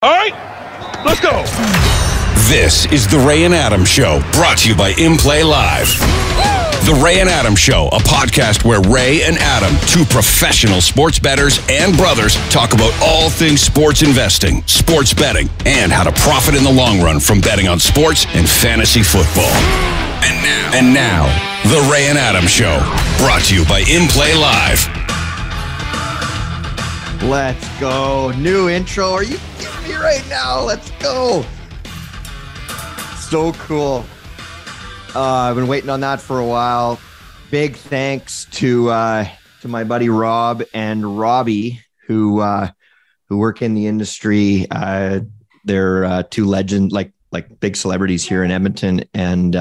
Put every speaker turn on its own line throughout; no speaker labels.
All right, let's go.
This is the Ray and Adam Show, brought to you by inplayLIVE. The Ray and Adam Show, a podcast where Ray and Adam, two professional sports bettors and brothers, talk about all things sports investing, sports betting, and how to profit in the long run from betting on sports and fantasy football. And now, the Ray and Adam Show, brought to you by inplayLIVE.
Let's go. New intro. Are you kidding me right now? Let's go. So cool. I've been waiting on that for a while. Big thanks to my buddy Rob and Robbie, who work in the industry. They're two legends, like big celebrities here in Edmonton, and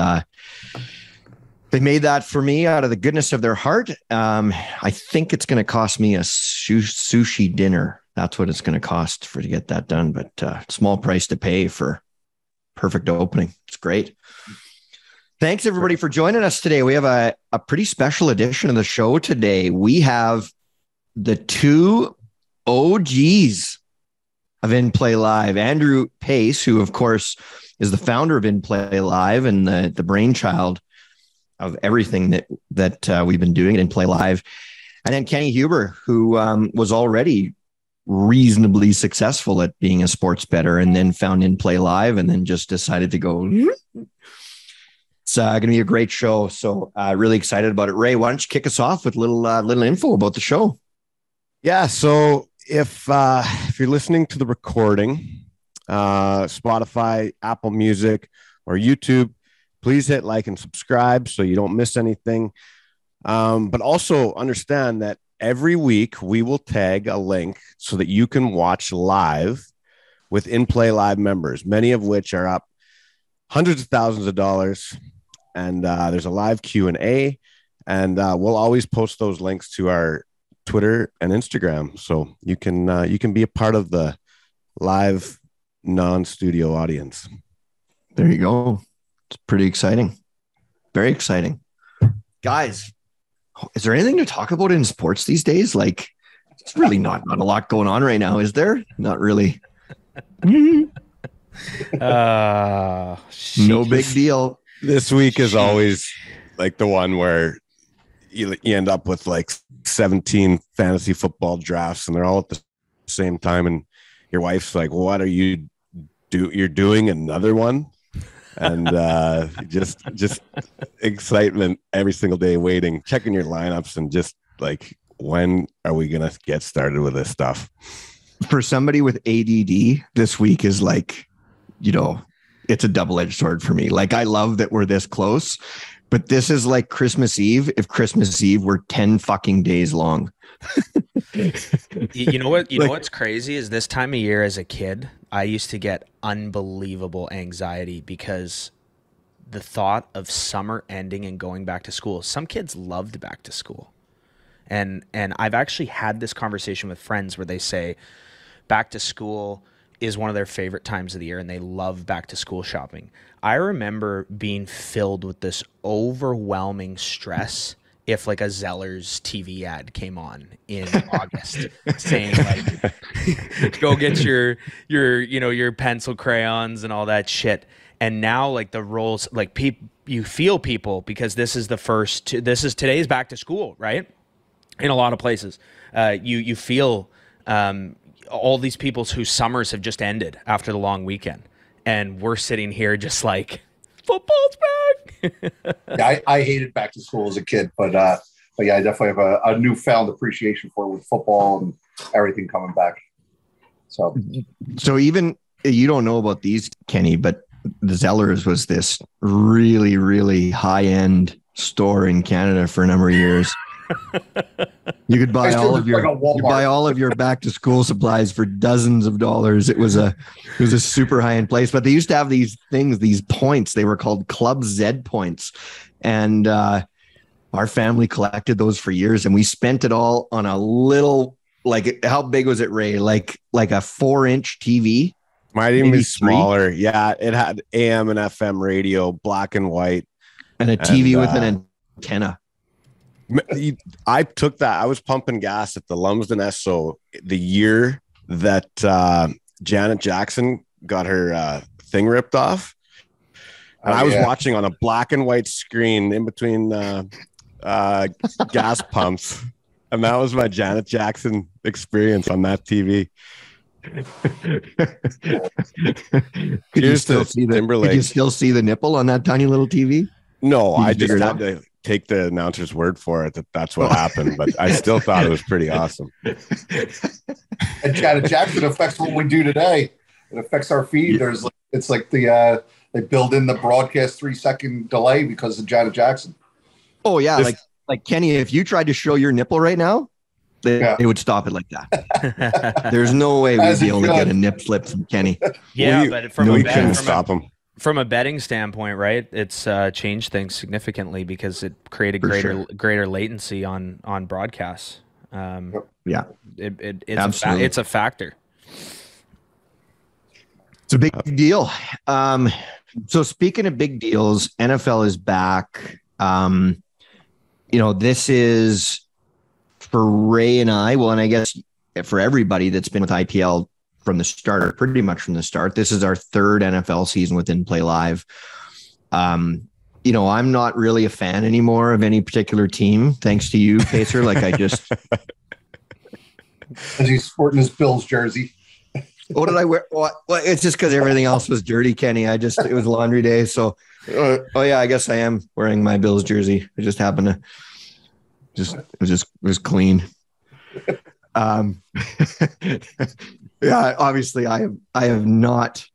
they made that for me out of the goodness of their heart. I think it's going to cost me a sushi dinner. That's what it's going to cost to get that done, but small price to pay for perfect opening. It's great. Thanks everybody for joining us today. We have a pretty special edition of the show today. We have the two OGs of inplayLIVE. Andrew Pace, who of course is the founder of inplayLIVE and the brainchild of everything that we've been doing at inplayLIVE. And then Kenny Huber, who was already reasonably successful at being a sports bettor and then found inplayLIVE and then just decided to go. It's going to be a great show. So really excited about it. Ray, why don't you kick us off with little info about the show?
Yeah. So if you're listening to the recording, Spotify, Apple Music, or YouTube, please hit like and subscribe so you don't miss anything. But also understand that every week we will tag a link so that you can watch live with inplayLIVE members, many of which are up hundreds of thousands of dollars. And there's a live Q&A, and we'll always post those links to our Twitter and Instagram, so you can be a part of the live non-studio audience.
There you go. It's pretty exciting. Very exciting. Guys, is there anything to talk about in sports these days? Like, it's really not a lot going on right now, is there? Not really. No big deal.
This week is always like the one where you end up with like 17 fantasy football drafts and they're all at the same time. And your wife's like, what are you you're doing another one? And just excitement every single day, waiting, checking your lineups and just like, when are we going to get started with this stuff?
For somebody with ADD, this week is like, it's a double-edged sword for me. Like, I love that we're this close, but this is like Christmas Eve if Christmas Eve were 10 fucking days long.
You know what? What's crazy is this time of year as a kid, I used to get unbelievable anxiety because the thought of summer ending and going back to school. Some kids loved back to school. And I've actually had this conversation with friends where they say back to school is one of their favorite times of the year, and they love back to school shopping. I remember being filled with this overwhelming stress if like a Zeller's TV ad came on in August saying like, go get your pencil crayons and all that shit. And now like the roles, like you feel people, because this is today's back to school, right? In a lot of places, you feel, all these people whose summers have just ended after the long weekend, and we're sitting here just like, football's back.
Yeah, I hated back to school as a kid, but yeah, I definitely have a newfound appreciation for it with football and everything coming back. So
even you don't know about these, Kenny, but the Zellers was this really, really high-end store in Canada for a number of years. You could buy all of your back to school supplies for dozens of dollars. It was a super high end place, but they used to have these points. They were called Club Z points. And our family collected those for years, and we spent it all on a little, like, how big was it, Ray? Like a 4-inch TV.
Might even be smaller. Yeah. It had AM and FM radio, black and white.
And a TV with an antenna.
I took that. I was pumping gas at the Lumsden Esso the year that Janet Jackson got her thing ripped off. And I was watching on a black and white screen in between gas pumps. And that was my Janet Jackson experience on that TV.
Could you still see the nipple on that tiny little TV?
No, I just had to take the announcer's word for it that that's what happened. But I still thought it was pretty awesome.
And Janet Jackson affects what we do today. It affects our feed. It's like they build in the broadcast 3-second delay because of Janet Jackson.
Oh yeah, like Kenny, if you tried to show your nipple right now, they would stop it like that. There's no way we'd be able to get a nip slip from Kenny.
Yeah, but from a betting standpoint, right? It's changed things significantly because it created greater latency on broadcasts. It's a factor.
It's a big deal. So speaking of big deals, NFL is back. This is for Ray and I, and I guess for everybody that's been with IPL from the start, or pretty much from the start, this is our third NFL season with inplayLIVE. I'm not really a fan anymore of any particular team, thanks to you, Pacer. Like I just...
As he's sporting his Bills jersey.
What did I wear? Well, it's just because everything else was dirty, Kenny. It was laundry day. So, I guess I am wearing my Bills jersey. I just happened to it was clean. Obviously I have not,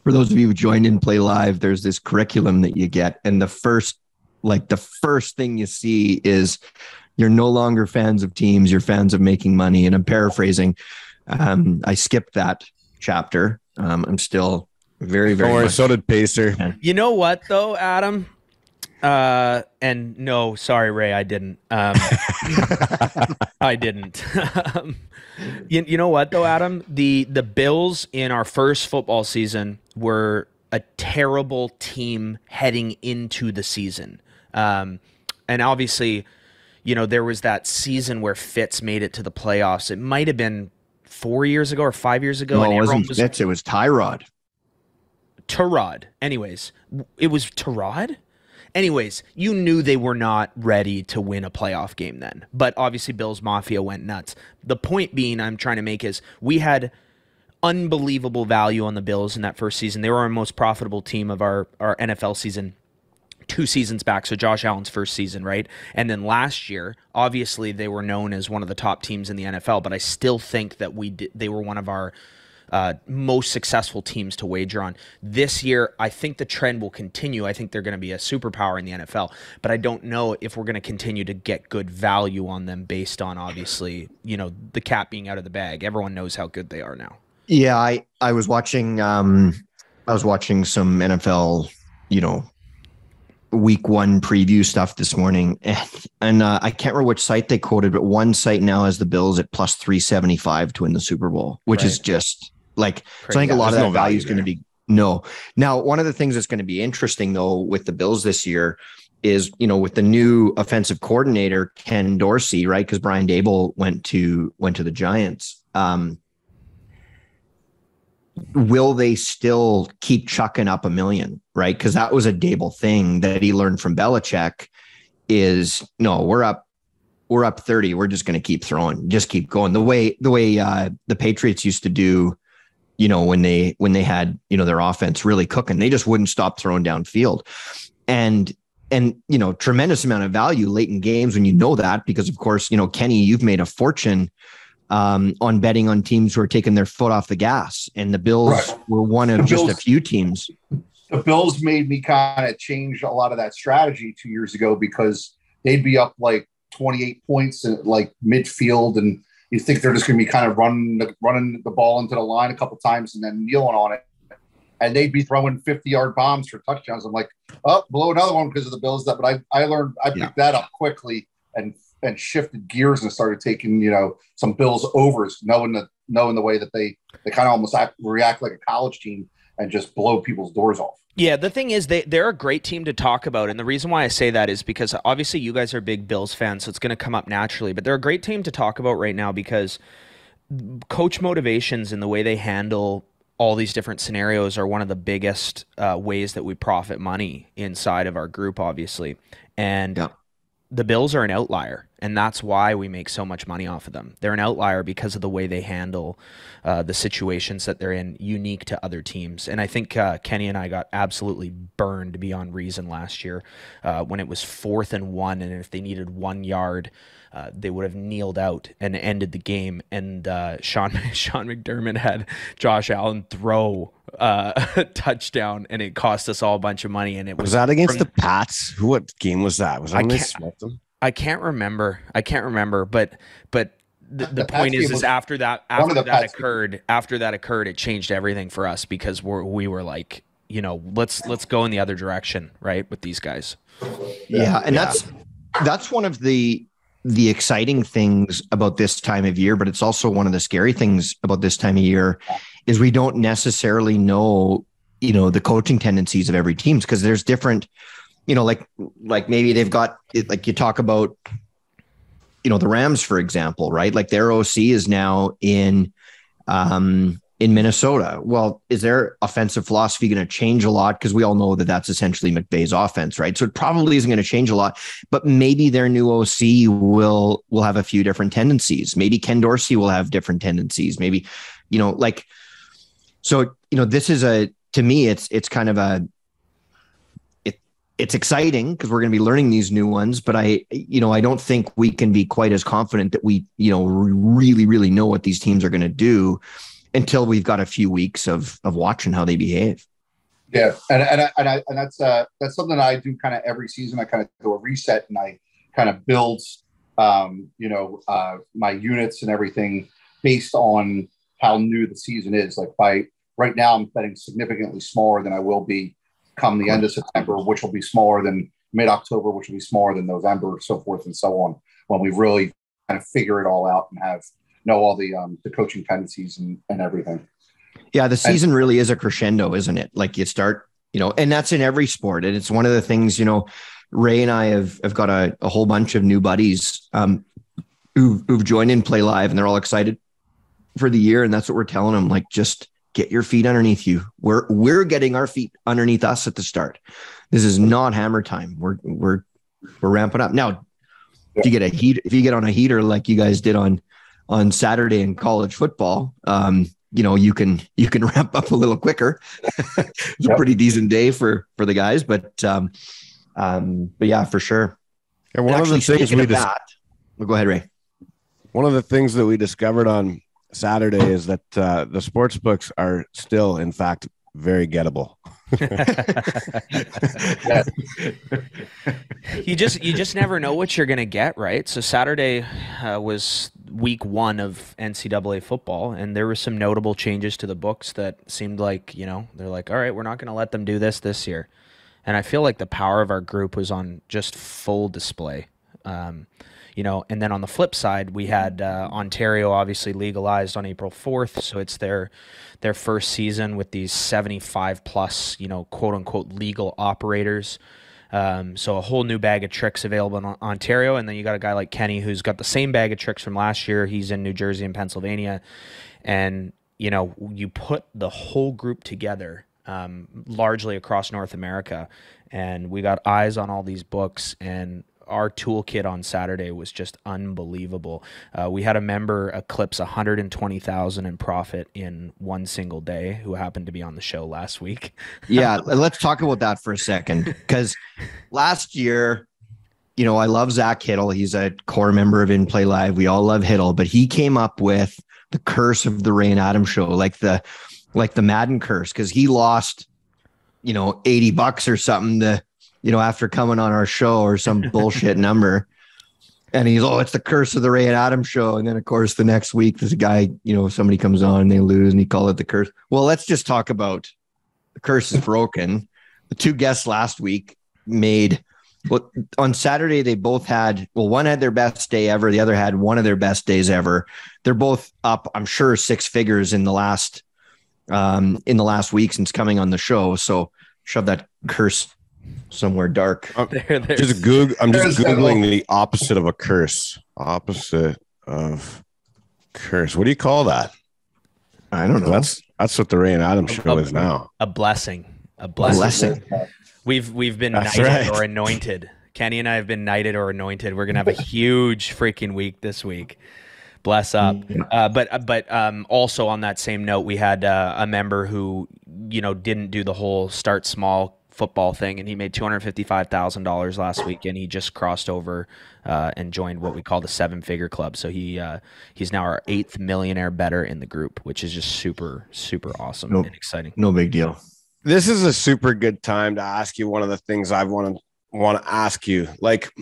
for those of you who joined inplayLIVE, there's this curriculum that you get. And the first thing you see is you're no longer fans of teams, you're fans of making money. And I'm paraphrasing. I skipped that chapter. I'm still very, very.
Don't worry, so did Pacer.
You know what, though, Adam? And no, sorry, Ray, I didn't. I didn't. You know what, though, Adam? The Bills in our first football season were a terrible team heading into the season. And obviously, there was that season where Fitz made it to the playoffs. It might have been 4 years ago or 5 years ago.
No, it wasn't Fitz. It was Tyrod.
Anyways, it was Tyrod? Anyways, you knew they were not ready to win a playoff game then. But obviously, Bills Mafia went nuts. The point being I'm trying to make is we had unbelievable value on the Bills in that first season. They were our most profitable team of our NFL season 2 seasons back, so Josh Allen's first season, right? And then last year, obviously, they were known as one of the top teams in the NFL, but I still think that they were one of our most successful teams to wager on. This year, I think the trend will continue. I think they're going to be a superpower in the NFL, but I don't know if we're going to continue to get good value on them based on, obviously, the cat being out of the bag. Everyone knows how good they are now.
Yeah, I was watching some NFL, week 1 preview stuff this morning, and I can't remember which site they quoted, but one site now has the Bills at plus 375 to win the Super Bowl, which is just like, so I think a lot of that value is going to be no. Now, one of the things that's going to be interesting though with the Bills this year is, with the new offensive coordinator, Ken Dorsey, right? Because Brian Daboll went to the Giants. Will they still keep chucking up $1 million, right? Because that was a Daboll thing that he learned from Belichick is, no, we're up 30. We're just going to keep throwing, just keep going. The way the Patriots used to do, when they had, their offense really cooking, they just wouldn't stop throwing downfield. And tremendous amount of value late in games when that, because of course, Kenny, you've made a fortune on betting on teams who are taking their foot off the gas, and the Bills were one of just a few teams.
The Bills made me kind of change a lot of that strategy 2 years ago because they'd be up like 28 points at like midfield, and you think they're just going to be kind of running the ball into the line a couple times and then kneeling on it, and they'd be throwing 50-yard bombs for touchdowns. I'm like, blow another one because of the Bills. But I learned, I picked that up quickly and shifted gears and started taking, some Bills overs, knowing the way that they kind of almost react like a college team and just blow people's doors off.
Yeah, the thing is, they're a great team to talk about, and the reason why I say that is because obviously you guys are big Bills fans, so it's going to come up naturally, but they're a great team to talk about right now because coach motivations and the way they handle all these different scenarios are one of the biggest ways that we profit money inside of our group, obviously. And the Bills are an outlier, and that's why we make so much money off of them. They're an outlier because of the way they handle the situations that they're in, unique to other teams. And I think Kenny and I got absolutely burned beyond reason last year when it was 4th and 1, and if they needed 1 yard, they would have kneeled out and ended the game. And Sean McDermott had Josh Allen throw a touchdown, and it cost us all a bunch of money. And it was
that against the Pats? What game was that? Was that
I can't remember, but the point is after that occurred, it changed everything for us, because we were like, let's go in the other direction, right, with these guys.
Yeah, and that's one of the exciting things about this time of year, but it's also one of the scary things about this time of year is we don't necessarily know, the coaching tendencies of every team, because there's different, like maybe they've got, like you talk about, the Rams, for example, right? Like their OC is now in Minnesota. Well, is their offensive philosophy going to change a lot? Because we all know that that's essentially McVay's offense, right? So it probably isn't going to change a lot, but maybe their new OC will have a few different tendencies. Maybe Ken Dorsey will have different tendencies. Maybe, this is to me, it's kind of it's exciting because we're going to be learning these new ones, but I don't think we can be quite as confident that we, really, really know what these teams are going to do until we've got a few weeks of watching how they behave.
Yeah. And that's something I do kind of every season. I kind of do a reset and I kind of build, my units and everything based on how new the season is. Like right now I'm betting significantly smaller than I will be come the end of September, which will be smaller than mid-October, which will be smaller than November, so forth and so on, when we really kind of figure it all out and know all the coaching tendencies and everything.
Yeah, the season really is a crescendo, isn't it? Like you start, and that's in every sport. And it's one of the things, Ray and I have got a whole bunch of new buddies who've joined inplayLIVE, and they're all excited for the year. And that's what we're telling them, like, just get your feet underneath you. We're getting our feet underneath us at the start. This is not hammer time. We're ramping up. Now, if you get on a heater like you guys did on Saturday in college football, you can ramp up a little quicker. It's a pretty decent day for the guys, but yeah, for sure.
And one of the things
go ahead, Ray.
One of the things that we discovered on Saturday is that the sports books are still, in fact, very gettable.
You just never know what you're going to get, right? So Saturday was week 1 of NCAA football, and there were some notable changes to the books that seemed like, they're like, all right, we're not going to let them do this year. And I feel like the power of our group was on just full display. And then on the flip side, we had Ontario obviously legalized on April 4th. So it's their first season with these 75 plus, quote unquote, legal operators. So a whole new bag of tricks available in Ontario. And then you got a guy like Kenny who's got the same bag of tricks from last year. He's in New Jersey and Pennsylvania. And, you put the whole group together largely across North America. And we got eyes on all these books, and our toolkit on Saturday was just unbelievable. We had a member eclipse 120,000 in profit in one single day who happened to be on the show last week.
Yeah, let's talk about that for a second, because last year, I love Zach Hiddle. He's a core member of inplayLIVE. We all love Hiddle, but he came up with the curse of the Ray and Adam show, like the Madden curse, because he lost, $80 or something after coming on our show, or some bullshit number. And he's, it's the curse of the Ray and Adam show. And then of course the next week, this guy, somebody comes on and they lose and he called it the curse. Well, let's just talk about the curse is broken. The two guests last week on Saturday, they both had, one had their best day ever. The other had one of their best days ever. They're both up, I'm sure, 6 figures in the last week since coming on the show. So shove that curse somewhere dark.
I'm just Googling the opposite of a curse. Opposite of Curse. What do you call that?
I don't know.
That's what the Ray and Adam show is now.
A blessing. A
Blessing.
We've been
That's
knighted
right.
or anointed. Kenny and I have been knighted or anointed. We're gonna have a huge freaking week this week. Bless up. But also on that same note, we had a member who didn't do the whole start small football thing, and he made $255,000 last week, and he just crossed over and joined what we call the 7-figure club. So he's now our 8th millionaire bettor in the group, which is just super awesome and exciting.
No big deal.
This is a super good time to ask you one of the things I want to ask you. Like,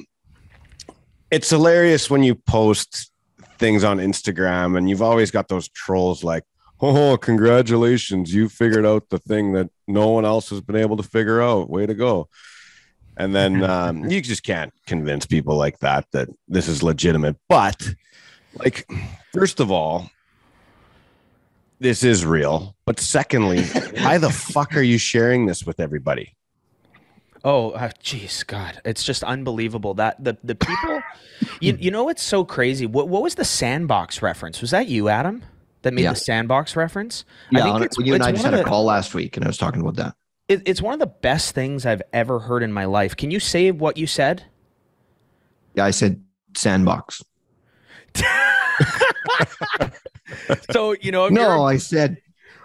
it's hilarious when you post things on Instagram and you've always got those trolls like, oh, congratulations, you figured out the thing that no one else has been able to figure out. Way to go. And then you just can't convince people like that this is legitimate. But, like, first of all, this is real. But secondly, why the fuck are you sharing this with everybody?
Oh, geez, God, it's just unbelievable that the people, it's so crazy. What was the sandbox reference? Was that you, Adam, that made the sandbox reference?
Yeah, you and I just had a call last week, and I was talking about that.
It's one of the best things I've ever heard in my life. Can you say what you said?
Yeah, I said sandbox.
So
no, I said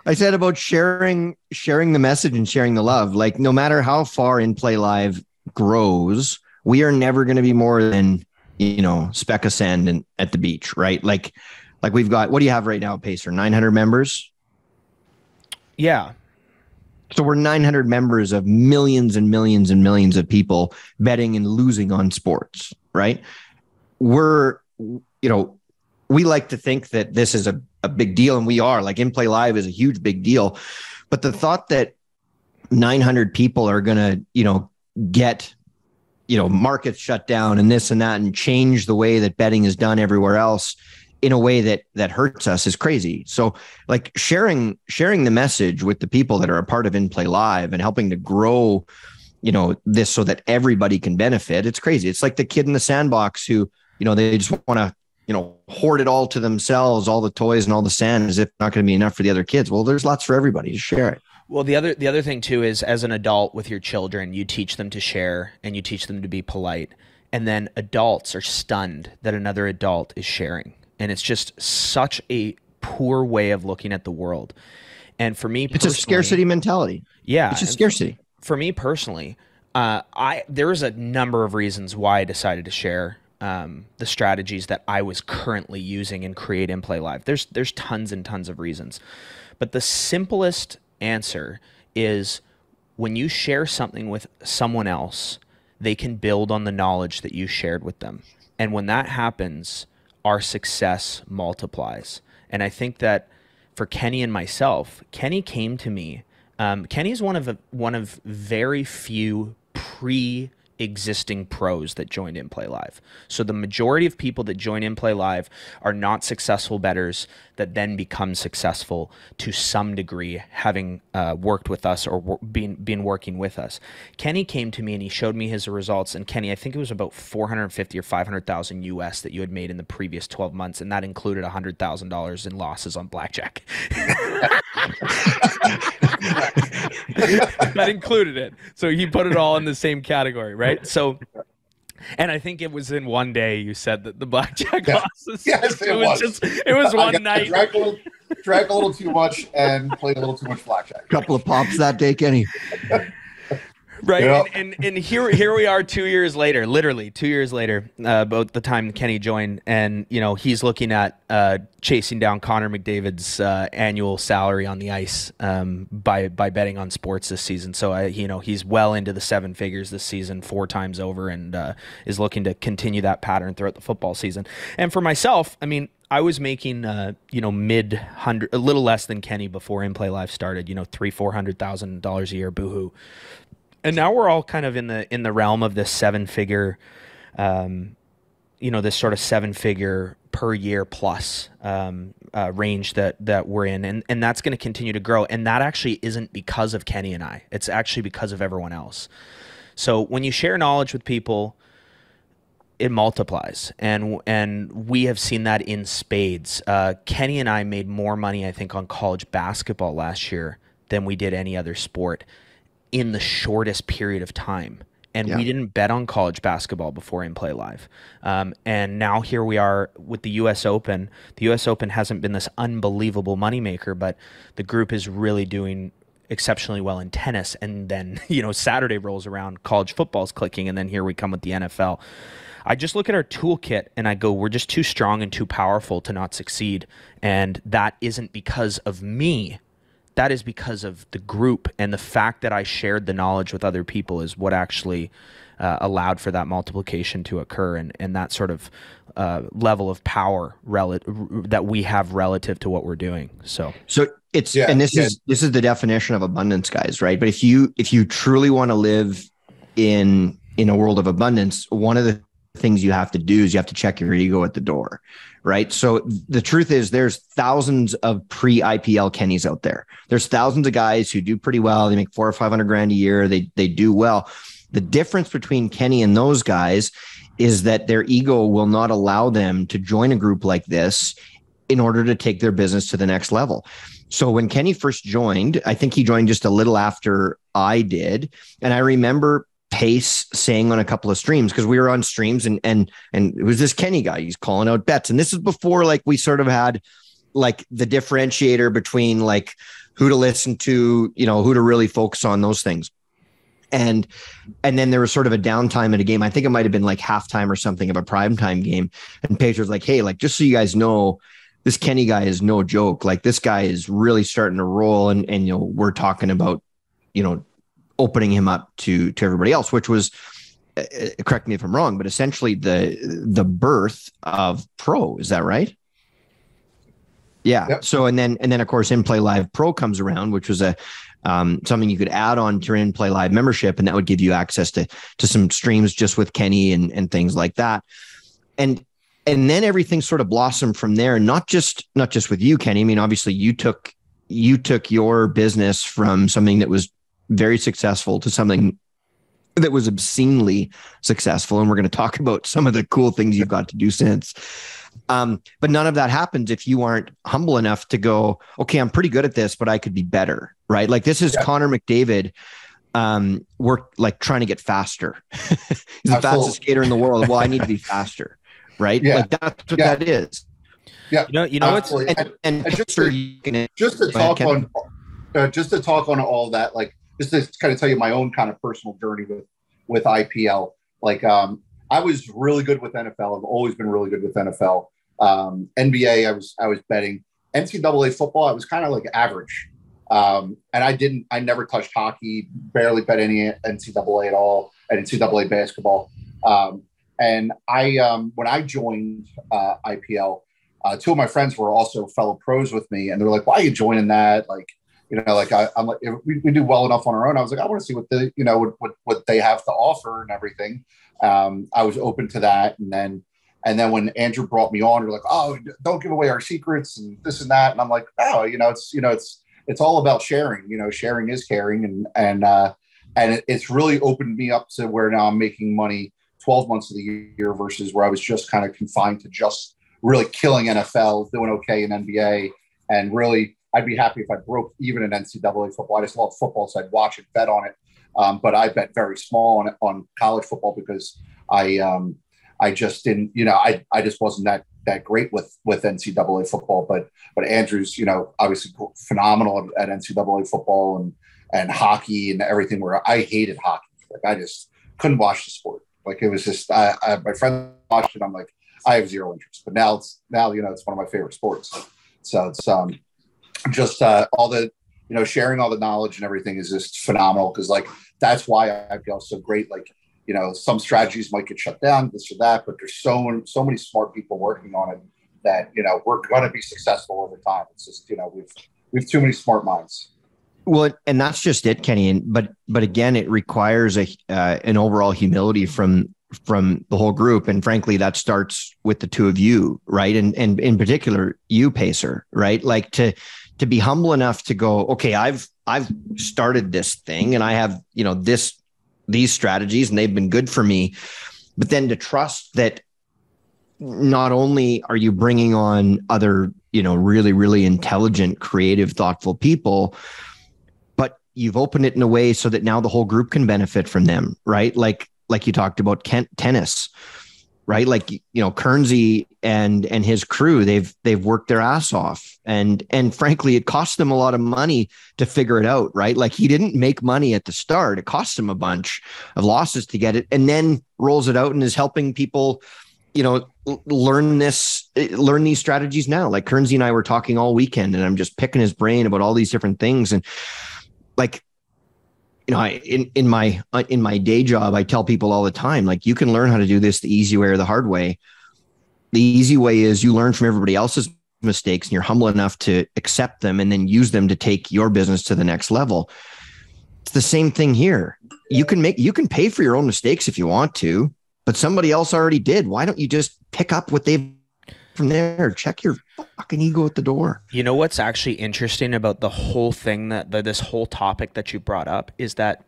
about sharing the message and sharing the love. Like, no matter how far inplayLIVE grows, we are never going to be more than speck of sand at the beach, right? Like we've got, what do you have right now, Pacer? 900 members.
Yeah.
So we're 900 members of millions and millions and millions of people betting and losing on sports, right? We like to think that this is a big deal, and we are. Like, inplayLIVE is a huge big deal. But the thought that 900 people are going to, get, markets shut down and this and that and change the way that betting is done everywhere else in a way that hurts us is crazy. So, like, sharing the message with the people that are a part of inplayLIVE and helping to grow, this so that everybody can benefit. It's crazy. It's like the kid in the sandbox who, they just want to, hoard it all to themselves, all the toys and all the sand, as if not going to be enough for the other kids. Well, there's lots for everybody to share it.
Well, the other thing too is, as an adult with your children, you teach them to share and you teach them to be polite. And then adults are stunned that another adult is sharing. And it's just such a poor way of looking at the world. And for me,
it's a scarcity mentality.
Yeah.
It's just scarcity.
For me personally, there was a number of reasons why I decided to share the strategies that I was currently using in Create inplayLIVE. There's tons and tons of reasons. But the simplest answer is, when you share something with someone else, they can build on the knowledge that you shared with them. And when that happens, our success multiplies. And I think that for Kenny and myself, Kenny came to me. Kenny's one of very few pre-existing pros that joined inplayLIVE. So the majority of people that join inplayLIVE are not successful bettors that then become successful to some degree, having worked with us or been working with us. Kenny came to me and he showed me his results. And Kenny, I think it was about 450 or 500,000 US that you had made in the previous 12 months, and that included $100,000 in losses on blackjack. That included it. So he put it all in the same category, right? So, and I think it was in one day you said that the blackjack losses.
Yes,
it was one night.
Drank a little too much and played a little too much blackjack.
Couple of pops that day, Kenny.
Right.
Yep.
And here we are 2 years later, literally 2 years later, about the time Kenny joined, and he's looking at chasing down Connor McDavid's annual salary on the ice by betting on sports this season. So he's well into the 7 figures this season, 4 times over, and is looking to continue that pattern throughout the football season. And for myself, I mean, I was making mid-hundred, a little less than Kenny before inplayLIVE started. $300,000-$400,000 a year, boohoo. And now we're all kind of in the realm of this 7-figure, this sort of 7-figure per year plus range that we're in, and that's going to continue to grow. And that actually isn't because of Kenny and I; it's actually because of everyone else. So when you share knowledge with people, it multiplies, and we have seen that in spades. Kenny and I made more money, I think, on college basketball last year than we did any other sport in the shortest period of time. And we didn't bet on college basketball before inplayLIVE. And now here we are with the U.S. Open. The U.S. Open hasn't been this unbelievable moneymaker, but the group is really doing exceptionally well in tennis. And then, Saturday rolls around, college football's clicking, and then here we come with the NFL. I just look at our toolkit and I go, we're just too strong and too powerful to not succeed. And that isn't because of me. That is because of the group, and the fact that I shared the knowledge with other people is what actually allowed for that multiplication to occur, and that sort of level of power that we have relative to what we're doing. So it's and this is the definition of abundance, guys, right? But if you truly want to live in a world of abundance, one of the things you have to do is you have to check your ego at the door, right? So the truth is there's thousands of pre-IPL Kennys out there. There's thousands of guys who do pretty well. They make $400,000 or $500,000 a year. They do well. The difference between Kenny and those guys is that their ego will not allow them to join a group like this in order to take their business to the next level. So when Kenny first joined, I think he joined just a little after I did. And I remember Pace saying on a couple of streams, because we were on streams and it was this Kenny guy, he's calling out bets. And this is before like we sort of had like the differentiator between like who to listen to, who to really focus on, those things. And then there was sort of a downtime in a game. I think it might've been like halftime or something of a primetime game. And Pace was like, hey, like, just so you guys know, this Kenny guy is no joke. Like this guy is really starting to roll. And we're talking about, opening him up to everybody else, which was, correct me if I'm wrong, but essentially the birth of Pro. Is that right? Yeah. Yep. So, and then of course, inplayLIVE Pro comes around, which was something you could add on to your inplayLIVE membership. And that would give you access to some streams just with Kenny and things like that. And then everything sort of blossomed from there. Not just with you, Kenny. I mean, obviously you took your business from something that was very successful to something that was obscenely successful. And we're going to talk about some of the cool things you've got to do since. But none of that happens if you aren't humble enough to go, okay, I'm pretty good at this, but I could be better, right? Like this is Connor McDavid. We're like trying to get faster. He's the fastest skater in the world. Well, I need to be faster, right? Yeah. Like that's what that is.
Yeah.
What's
and just to talk on all that, like, just to kind of tell you my own kind of personal journey with IPL. Like, I was really good with NFL. I've always been really good with NFL. NBA, I was betting. NCAA football, I was kind of like average. And I never touched hockey, barely bet any NCAA at all, and NCAA basketball. And when I joined IPL, two of my friends were also fellow pros with me, and they're like, "Why are you joining that?" Like, I'm like, if we do well enough on our own. I was like, I want to see what what they have to offer and everything. I was open to that, and then when Andrew brought me on, you're like, "Oh, don't give away our secrets and this and that," and I'm like, "Oh, it's all about sharing. Sharing is caring," and it's really opened me up to where now I'm making money 12 months of the year versus where I was just kind of confined to just really killing NFL, doing okay in NBA, and really. I'd be happy if I broke even in NCAA football. I just love football, so I'd watch it, bet on it. But I bet very small on college football because I just didn't, I just wasn't that great with NCAA football. But Andrew's, obviously phenomenal at NCAA football and hockey and everything. Where I hated hockey, like I just couldn't watch the sport. Like it was just, my friend watched it. I'm like, I have zero interest. But now it's one of my favorite sports. So it's just all the sharing all the knowledge and everything is just phenomenal, because like that's why IPL is so great. Like some strategies might get shut down, this or that, but there's so many smart people working on it that we're going to be successful over time. It's just we've too many smart minds.
Well, and that's just it, Kenny. But again, it requires an overall humility from the whole group. And frankly, that starts with the two of you, right? And in particular, you, Pacer, right? Like to be humble enough to go, okay, I've started this thing and I have, these strategies and they've been good for me. but then to trust that not only are you bringing on other, really, really intelligent, creative, thoughtful people, but you've opened it in a way so that now the whole group can benefit from them, right? Like you talked about tennis, right? Like, Kernsey and his crew, they've worked their ass off, and frankly, it cost them a lot of money to figure it out, right? Like, he didn't make money at the start. It cost him a bunch of losses to get it, and then rolls it out and is helping people, learn these strategies now. Like, Kernsey and I were talking all weekend, and I'm just picking his brain about all these different things. And like, in my day job, I tell people all the time, like, you can learn how to do this the easy way or the hard way. The easy way is you learn from everybody else's mistakes and you're humble enough to accept them and then use them to take your business to the next level. It's the same thing here. You can pay for your own mistakes if you want to, but somebody else already did. Why don't you just pick up what they've from there? Check your fucking ego at the door.
You know what's actually interesting about the whole thing, this whole topic that you brought up, is that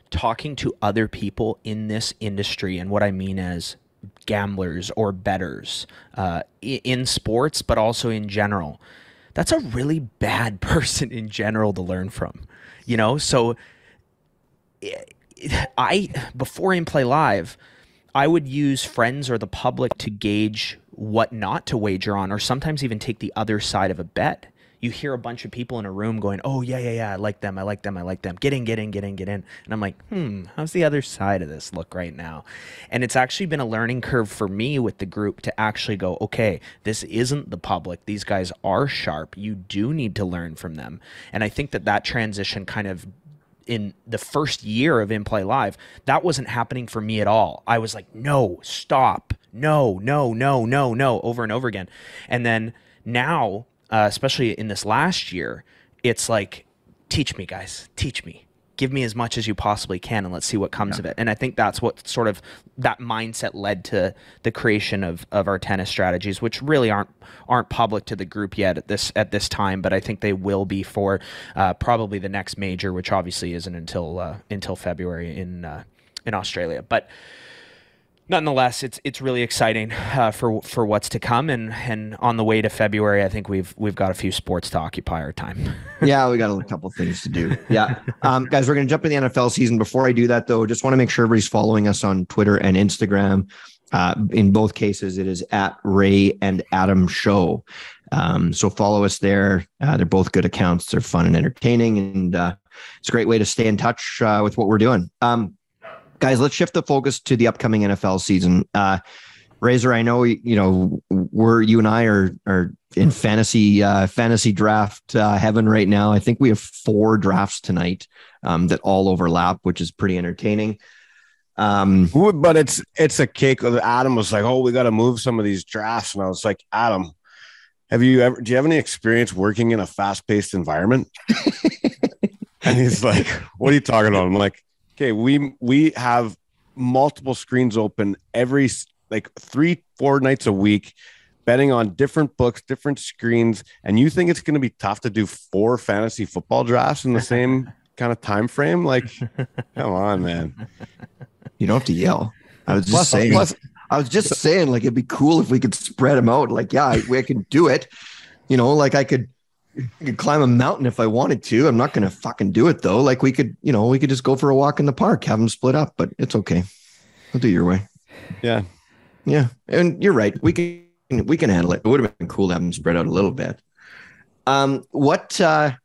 talking to other people in this industry, and what I mean as gamblers or bettors in sports, but also in general, that's a really bad person in general to learn from. So before inplayLIVE, I would use friends or the public to gauge what not to wager on, or sometimes even take the other side of a bet. You hear a bunch of people in a room going, oh, yeah, I like them. Get in. And I'm like, how's the other side of this look right now? And it's actually been a learning curve for me with the group to actually go, okay, this isn't the public. These guys are sharp. You do need to learn from them. And I think that transition kind of, in the first year of inplayLIVE, that wasn't happening for me at all. I was like, no, stop. No, over and over again. And then now, especially in this last year, it's like, teach me, guys, teach me. Give me as much as you possibly can, and let's see what comes of it. And I think that's what sort of that mindset led to the creation of our tennis strategies, which really aren't public to the group yet at this time, but I think they will be for probably the next major, which obviously isn't until February in Australia. But nonetheless, it's really exciting for what's to come, and on the way to February, I think we've got a few sports to occupy our time.
Yeah, we got a couple of things to do. Yeah, guys, we're going to jump in the NFL season. Before I do that, though, just want to make sure everybody's following us on Twitter and Instagram. In both cases, it is at Ray and Adam Show. So follow us there. They're both good accounts. They're fun and entertaining, and it's a great way to stay in touch with what we're doing. Guys, let's shift the focus to the upcoming NFL season. Razor, I know you and I are in fantasy draft heaven right now. I think we have 4 drafts tonight that all overlap, which is pretty entertaining.
But it's a cake. Adam was like, "Oh, we got to move some of these drafts," and I was like, "Adam, do you have any experience working in a fast-paced environment?" And he's like, "What are you talking about?" I'm like, okay, we have multiple screens open every 3-4 nights a week, betting on different books, different screens, and you think it's going to be tough to do 4 fantasy football drafts in the same kind of time frame? Like, come on, man.
You don't have to yell. I was just saying, like, it'd be cool if we could spread them out. Like, yeah, I could do it. Like I could climb a mountain if I wanted to. I'm not going to fucking do it though. Like we could just go for a walk in the park, have them split up, but it's okay. I'll do your way.
Yeah.
Yeah. And you're right. We can handle it. It would have been cool to have them spread out a little bit. What are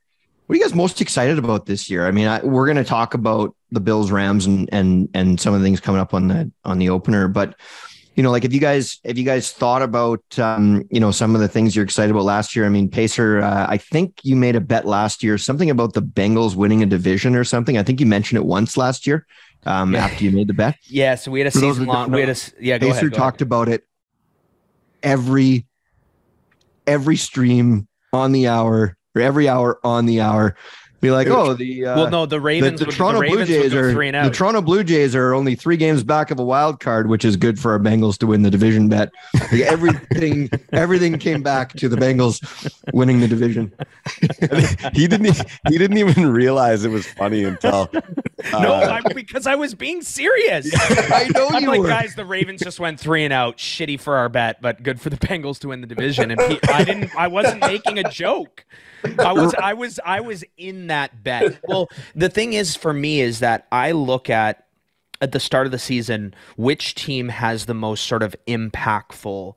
you guys most excited about this year? I mean, we're going to talk about the Bills, Rams and some of the things coming up on the opener, but like, have you guys thought about, some of the things you're excited about last year? I mean, Pacer, I think you made a bet last year, something about the Bengals winning a division or something. I think you mentioned it once last year after you made the bet.
Yeah. So we had a season long.
Pacer talked about it every stream on the hour, or every hour on the hour. Be like,
the Ravens.
The Toronto Blue Jays are 3-0. The Toronto Blue Jays are only 3 games back of a wild card, which is good for our Bengals to win the division bet. Like everything came back to the Bengals winning the division.
He didn't even realize it was funny until
Because I was being serious.
I know
I'm
you
like,
were.
guys, the Ravens just went 3-0. Shitty for our bet, but good for the Bengals to win the division. And I wasn't making a joke. I was in that bet. Well, the thing is for me is that I look at the start of the season, which team has the most sort of impactful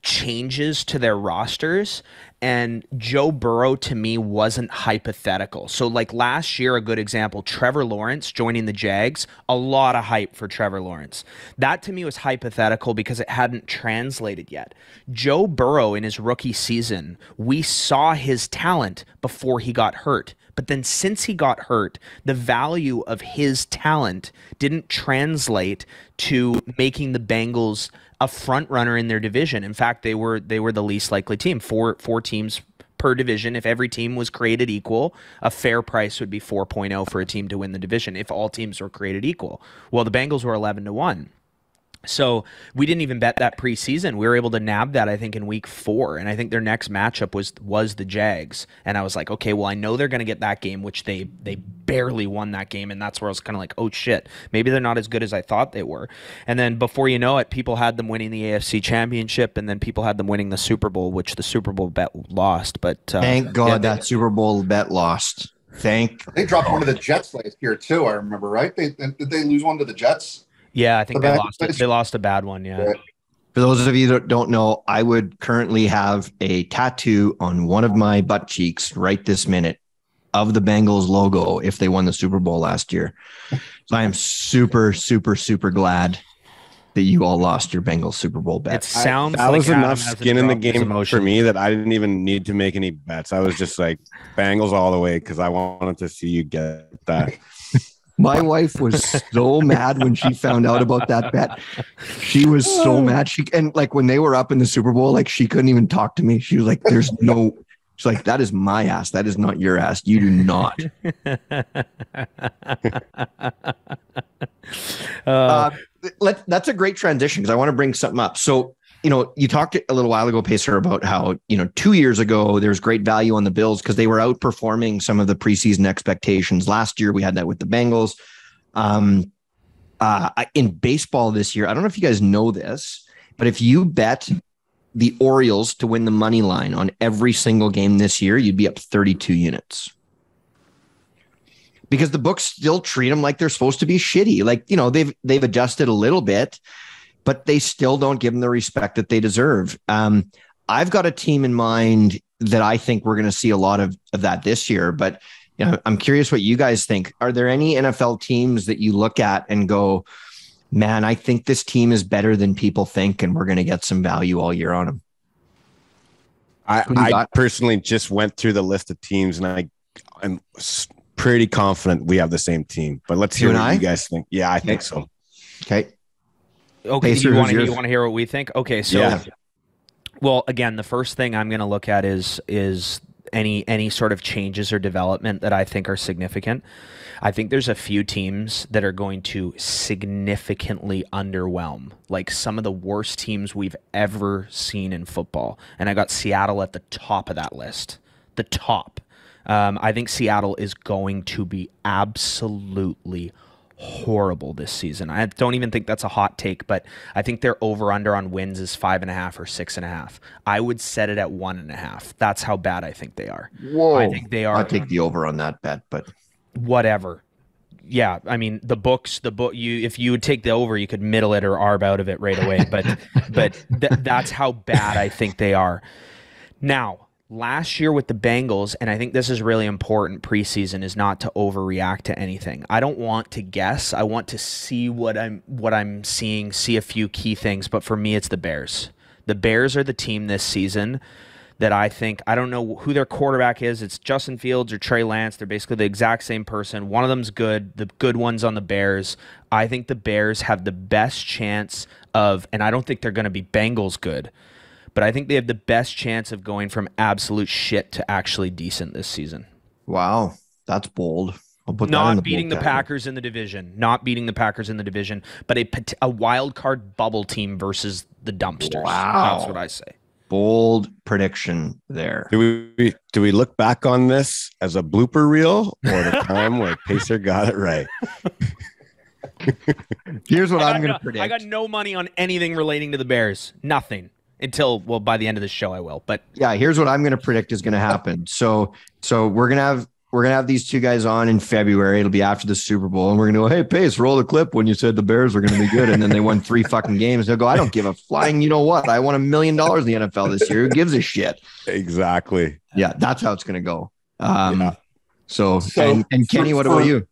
changes to their rosters, and Joe Burrow to me wasn't hypothetical. So like last year, a good example, Trevor Lawrence joining the Jags, a lot of hype for Trevor Lawrence. That to me was hypothetical because it hadn't translated yet. Joe Burrow in his rookie season, we saw his talent before he got hurt. But then since he got hurt, the value of his talent didn't translate to making the Bengals a front runner in their division. In fact, they were the least likely team. Four teams per division. If every team was created equal, a fair price would be 4.0 for a team to win the division if all teams were created equal. Well, the Bengals were 11-1. So we didn't even bet that preseason. We were able to nab that, I think, in week 4. And I think their next matchup was the Jags. And I was like, okay, well, I know they're going to get that game, which they barely won that game. And that's where I was kind of like, oh, shit, maybe they're not as good as I thought they were. And then before you know it, people had them winning the AFC Championship, and then people had them winning the Super Bowl, which the Super Bowl bet lost. But
thank God that Super Bowl bet lost. They
dropped one to the Jets last year, too, I remember, right? Did they lose one to the Jets?
Yeah, I think they lost a bad one, yeah.
For those of you that don't know, I would currently have a tattoo on one of my butt cheeks right this minute of the Bengals logo if they won the Super Bowl last year. So I am super, super, super glad that you all lost your Bengals Super Bowl bet.
It sounds
that
like
was
Adam
enough
has
skin in the
dropped his
game
emotion.
for me that I didn't even need to make any bets. I was just like Bengals all the way because I wanted to see you get that.
My wife was so mad when she found out about that bet. She was so mad. And like when they were up in the Super Bowl, like she couldn't even talk to me. She was like, she's like, that is my ass. That is not your ass. You do not. That's a great transition because I want to bring something up. So, you talked a little while ago, Pacer, about how, 2 years ago, there's great value on the Bills because they were outperforming some of the preseason expectations. Last year, we had that with the Bengals. In baseball this year, I don't know if you guys know this, but if you bet the Orioles to win the money line on every single game this year, you'd be up 32 units. Because the books still treat them like they're supposed to be shitty. Like, they've adjusted a little bit, but they still don't give them the respect that they deserve. I've got a team in mind that I think we're going to see a lot of that this year, but I'm curious what you guys think. Are there any NFL teams that you look at and go, man, I think this team is better than people think, and we're going to get some value all year on them?
I personally just went through the list of teams, and I'm pretty confident we have the same team, but let's hear what you guys think. Yeah, I think so.
Okay.
Okay,
Pacer,
you want to hear what we think? Okay, so,
yeah.
Well, again, the first thing I'm going to look at is any sort of changes or development that I think are significant. I think there's a few teams that are going to significantly underwhelm, like some of the worst teams we've ever seen in football. And I got Seattle at the top of that list. The top. I think Seattle is going to be absolutely horrible this season. I don't even think that's a hot take, but I think their over-under on wins is 5.5 or 6.5. I would set it at 1.5. That's how bad I think they are.
Whoa.
I think they are.
I'll take the over on that bet, but
whatever. Yeah, I mean if you would take the over, you could middle it or arb out of it right away. But that's how bad I think they are. Now, last year with the Bengals, and I think this is really important preseason, is not to overreact to anything. I don't want to guess. I want to see what I'm seeing, see a few key things. But for me, it's the Bears. The Bears are the team this season that I think, I don't know who their quarterback is. It's Justin Fields or Trey Lance. They're basically the exact same person. One of them's good. The good one's on the Bears. I think the Bears have the best chance of, and I don't think they're going to be Bengals good, but I think they have the best chance of going from absolute shit to actually decent this season.
Wow, that's bold. I'll put
not
that in the
beating the Packers in the division, but a wild card bubble team versus the dumpsters.
Wow.
That's what I say.
Bold prediction there.
Do we look back on this as a blooper reel or the time where Pacer got it right?
Here's what I'm going to predict.
I got no money on anything relating to the Bears. Nothing until, well, by the end of the show I will. But
yeah, here's what I'm going to predict is going to happen. So we're going to have these two guys on in February. It'll be after the Super Bowl, and we're going to go, hey, Pace, roll the clip when you said the Bears were going to be good, and then they won 3 fucking games. They'll go, I don't give a flying, you know what? I won $1 million in the NFL this year. Who gives a shit?
Exactly.
Yeah, that's how it's going to go.
Yeah.
So and Kenny, what about you?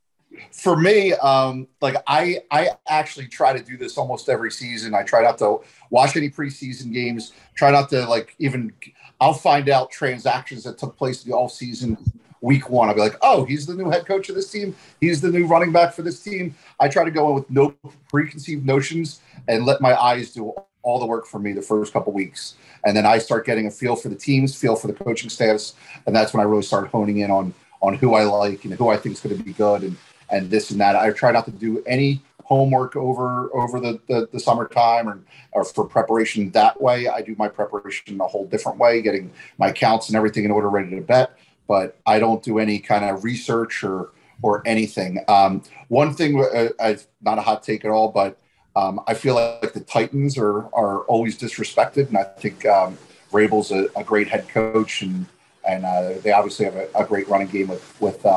For me, I actually try to do this almost every season. I try not to watch any preseason games. Try not to I'll find out transactions that took place in the off season. Week 1, I'll be like, oh, he's the new head coach of this team. He's the new running back for this team. I try to go in with no preconceived notions and let my eyes do all the work for me the first couple weeks. And then I start getting a feel for the teams, feel for the coaching status. And that's when I really start honing in on who I like and who I think is going to be good and this and that. I try not to do any homework over the summertime or for preparation that way. I do my preparation a whole different way, getting my accounts and everything in order, ready to bet. But I don't do any kind of research or anything. One thing, not a hot take at all, but I feel like the Titans are always disrespected, and I think Vrabel's a great head coach, and they obviously have a great running game with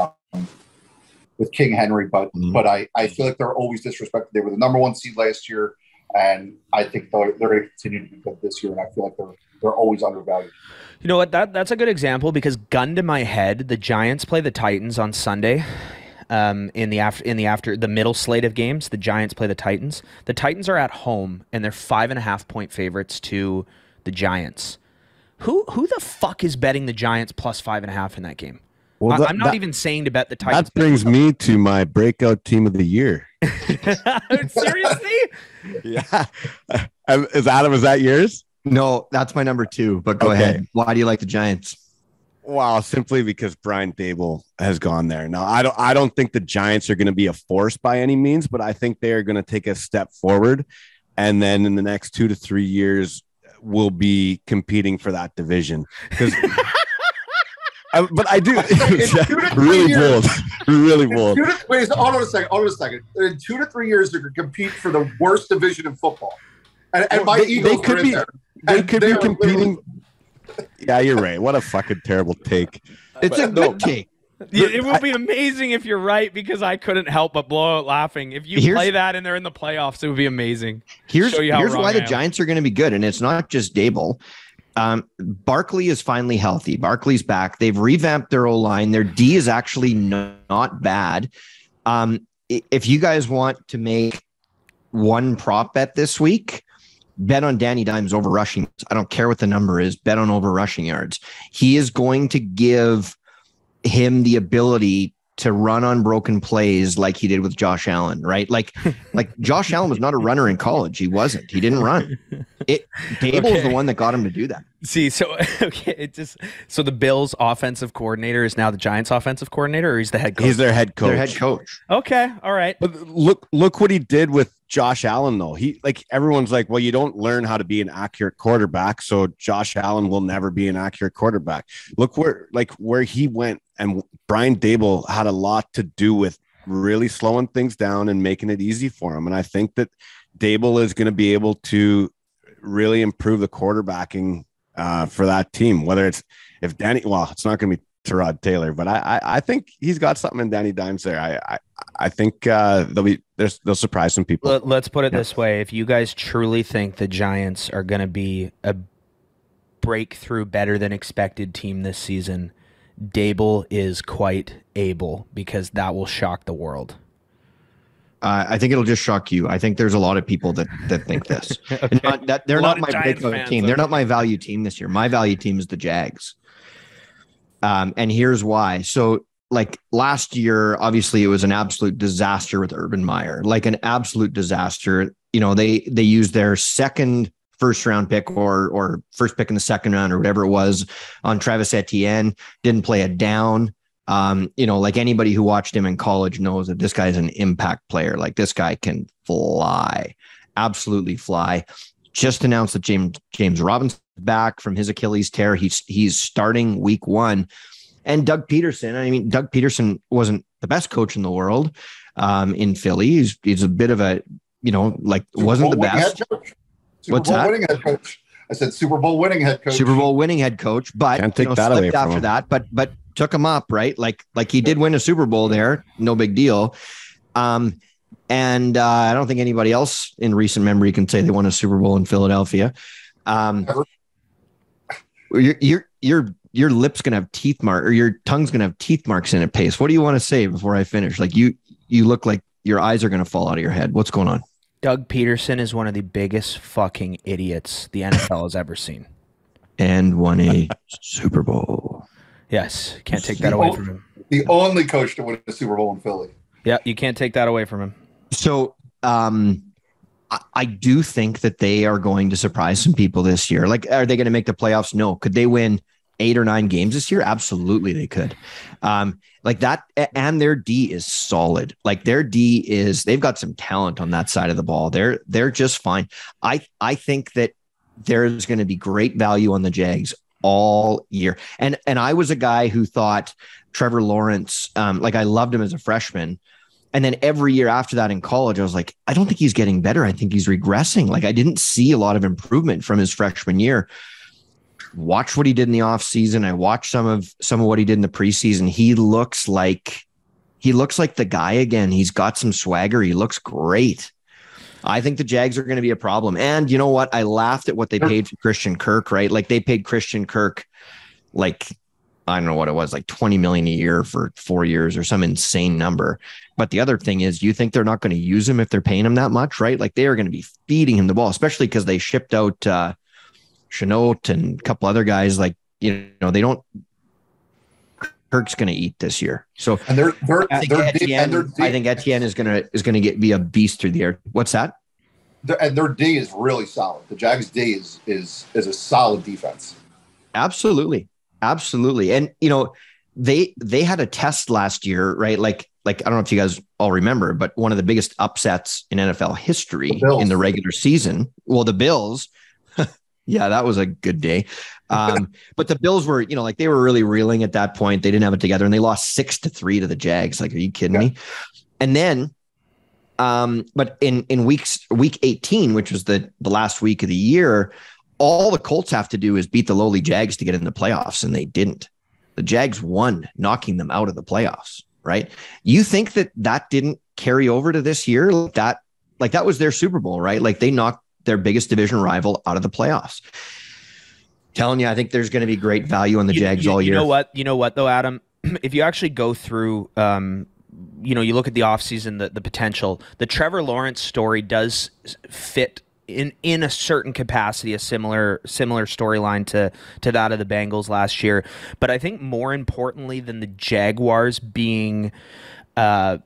King Henry, but I feel like they're always disrespected. They were the number 1 seed last year, and I think they're going to continue to be good this year, and I feel like they're always undervalued.
You know what? That's a good example because gun to my head, the Giants play the Titans on Sunday. In the middle slate of games, the Giants play the Titans. The Titans are at home and they're 5.5 point favorites to the Giants. Who the fuck is betting the Giants plus 5.5 in that game? Well, I'm not even saying to bet the Titans.
That brings me to my breakout team of the year.
Seriously?
Yeah. Is that yours?
No, that's my number 2, but go ahead. Why do you like the Giants?
Well, simply because Brian Daboll has gone there. Now, I don't think the Giants are going to be a force by any means, but I think they are going to take a step forward. And then in the next 2 to 3 years, we'll be competing for that division. Because but I do. Really bold. Really bold.
Wait, hold on a second. In 2 to 3 years, they're going to compete for the worst division in football. And my Eagles are in there.
They could be competing. Yeah, you're right. What a fucking terrible take.
It's a good take.
It would be amazing if you're right because I couldn't help but blow out laughing. If you play that and they're in the playoffs, it would be amazing.
Here's why the Giants are going to be good, and it's not just Daboll. Barkley is finally healthy. Barkley's back. They've revamped their O-line. Their D is actually not bad. If you guys want to make one prop bet this week, bet on Danny Dimes over rushing. I don't care what the number is. Bet on over rushing yards. He is going to give him the ability to run on broken plays like he did with Josh Allen, right? Like Josh Allen was not a runner in college. He wasn't. He didn't run. Daboll is the one that got him to do that.
See, so the Bills' offensive coordinator is now the Giants' offensive coordinator, or he's the head coach?
He's their head coach.
Their head coach.
Okay, all right.
But look what he did with Josh Allen, though. He everyone's like, well, you don't learn how to be an accurate quarterback, so Josh Allen will never be an accurate quarterback. Look where he went, and Brian Daboll had a lot to do with really slowing things down and making it easy for him. And I think that Daboll is going to be able to really improve the quarterbacking for that team. Whether it's it's not going to be Tyrod Taylor, but I think he's got something in Danny Dimes there. I think they'll surprise some people.
Let's put it this way: if you guys truly think the Giants are going to be a breakthrough, better than expected team this season, Daboll is quite able, because that will shock the world.
I think it'll just shock you. I think there's a lot of people that think this. Okay. They're not my breakout team. They're not my value team this year. My value team is the Jags. And here's why. So, like last year, obviously it was an absolute disaster with Urban Meyer, like an absolute disaster. You know, they used their second first round pick or first pick in the second round or whatever it was on Travis Etienne, didn't play it down. Like anybody who watched him in college knows that this guy's an impact player. Like this guy can fly, absolutely fly. Just announced that James Robinson back from his Achilles tear. He's starting week 1. And Doug Peterson, I mean, Doug Peterson wasn't the best coach in the world in Philly. He's a bit of a, wasn't the best. What's that?
Winning head coach. I said Super Bowl winning head coach.
Super Bowl winning head coach, but
can't take that away from
after
him.
that, but took him up, right? Like he did win a Super Bowl there, no big deal. And I don't think anybody else in recent memory can say they won a Super Bowl in Philadelphia. Your lip's gonna have teeth mark, or your tongue's gonna have teeth marks in it. Pace. What do you want to say before I finish? Like you look like your eyes are gonna fall out of your head. What's going on?
Doug Peterson is one of the biggest fucking idiots the NFL has ever seen.
And won a Super Bowl.
Yes, can't take that away from him.
The only coach to win a Super Bowl in Philly.
Yeah, you can't take that away from him.
So I do think that they are going to surprise some people this year. Like, are they going to make the playoffs? No. Could they win 8 or 9 games this year? Absolutely, they could. Like that, and their D is solid. Like their D they've got some talent on that side of the ball. They're just fine. I think that there's going to be great value on the Jags all year. And I was a guy who thought Trevor Lawrence, like I loved him as a freshman. And then every year after that in college, I was like, I don't think he's getting better. I think he's regressing. Like I didn't see a lot of improvement from his freshman year. Watch what he did in the offseason. I watched some of what he did in the preseason. He looks like the guy again. He's got some swagger. He looks great. I think the Jags are going to be a problem. And you know what? I laughed at what they paid for Christian Kirk, right? Like they paid Christian Kirk, like, I don't know what it was, like $20 million a year for 4 years or some insane number. But the other thing is, you think they're not going to use him if they're paying him that much, right? Like they are going to be feeding him the ball, especially because they shipped out Chenault and a couple other guys. Like, they don't. Kirk's going to eat this year. So I think Etienne is going to be a beast through the air. What's that?
And their D is really solid. The Jags D is a solid defense.
Absolutely. And they had a test last year, right? Like I don't know if you guys all remember, but one of the biggest upsets in NFL history in the regular season. Well, the Bills. Yeah, that was a good day. But the Bills were, like they were really reeling at that point. They didn't have it together, and they lost 6-3 to the Jags. Like, are you kidding me? And then, but in week 18, which was the last week of the year, all the Colts have to do is beat the lowly Jags to get in the playoffs, and they didn't. The Jags won, knocking them out of the playoffs, right? You think that didn't carry over to this year? That was their Super Bowl, right? Like they knocked their biggest division rival out of the playoffs. Telling you, I think there's going to be great value on the Jags all year.
You know what though, Adam? If you actually go through, you look at the offseason, the potential, the Trevor Lawrence story does fit in a certain capacity, a similar storyline to that of the Bengals last year. But I think more importantly than the Jaguars being, a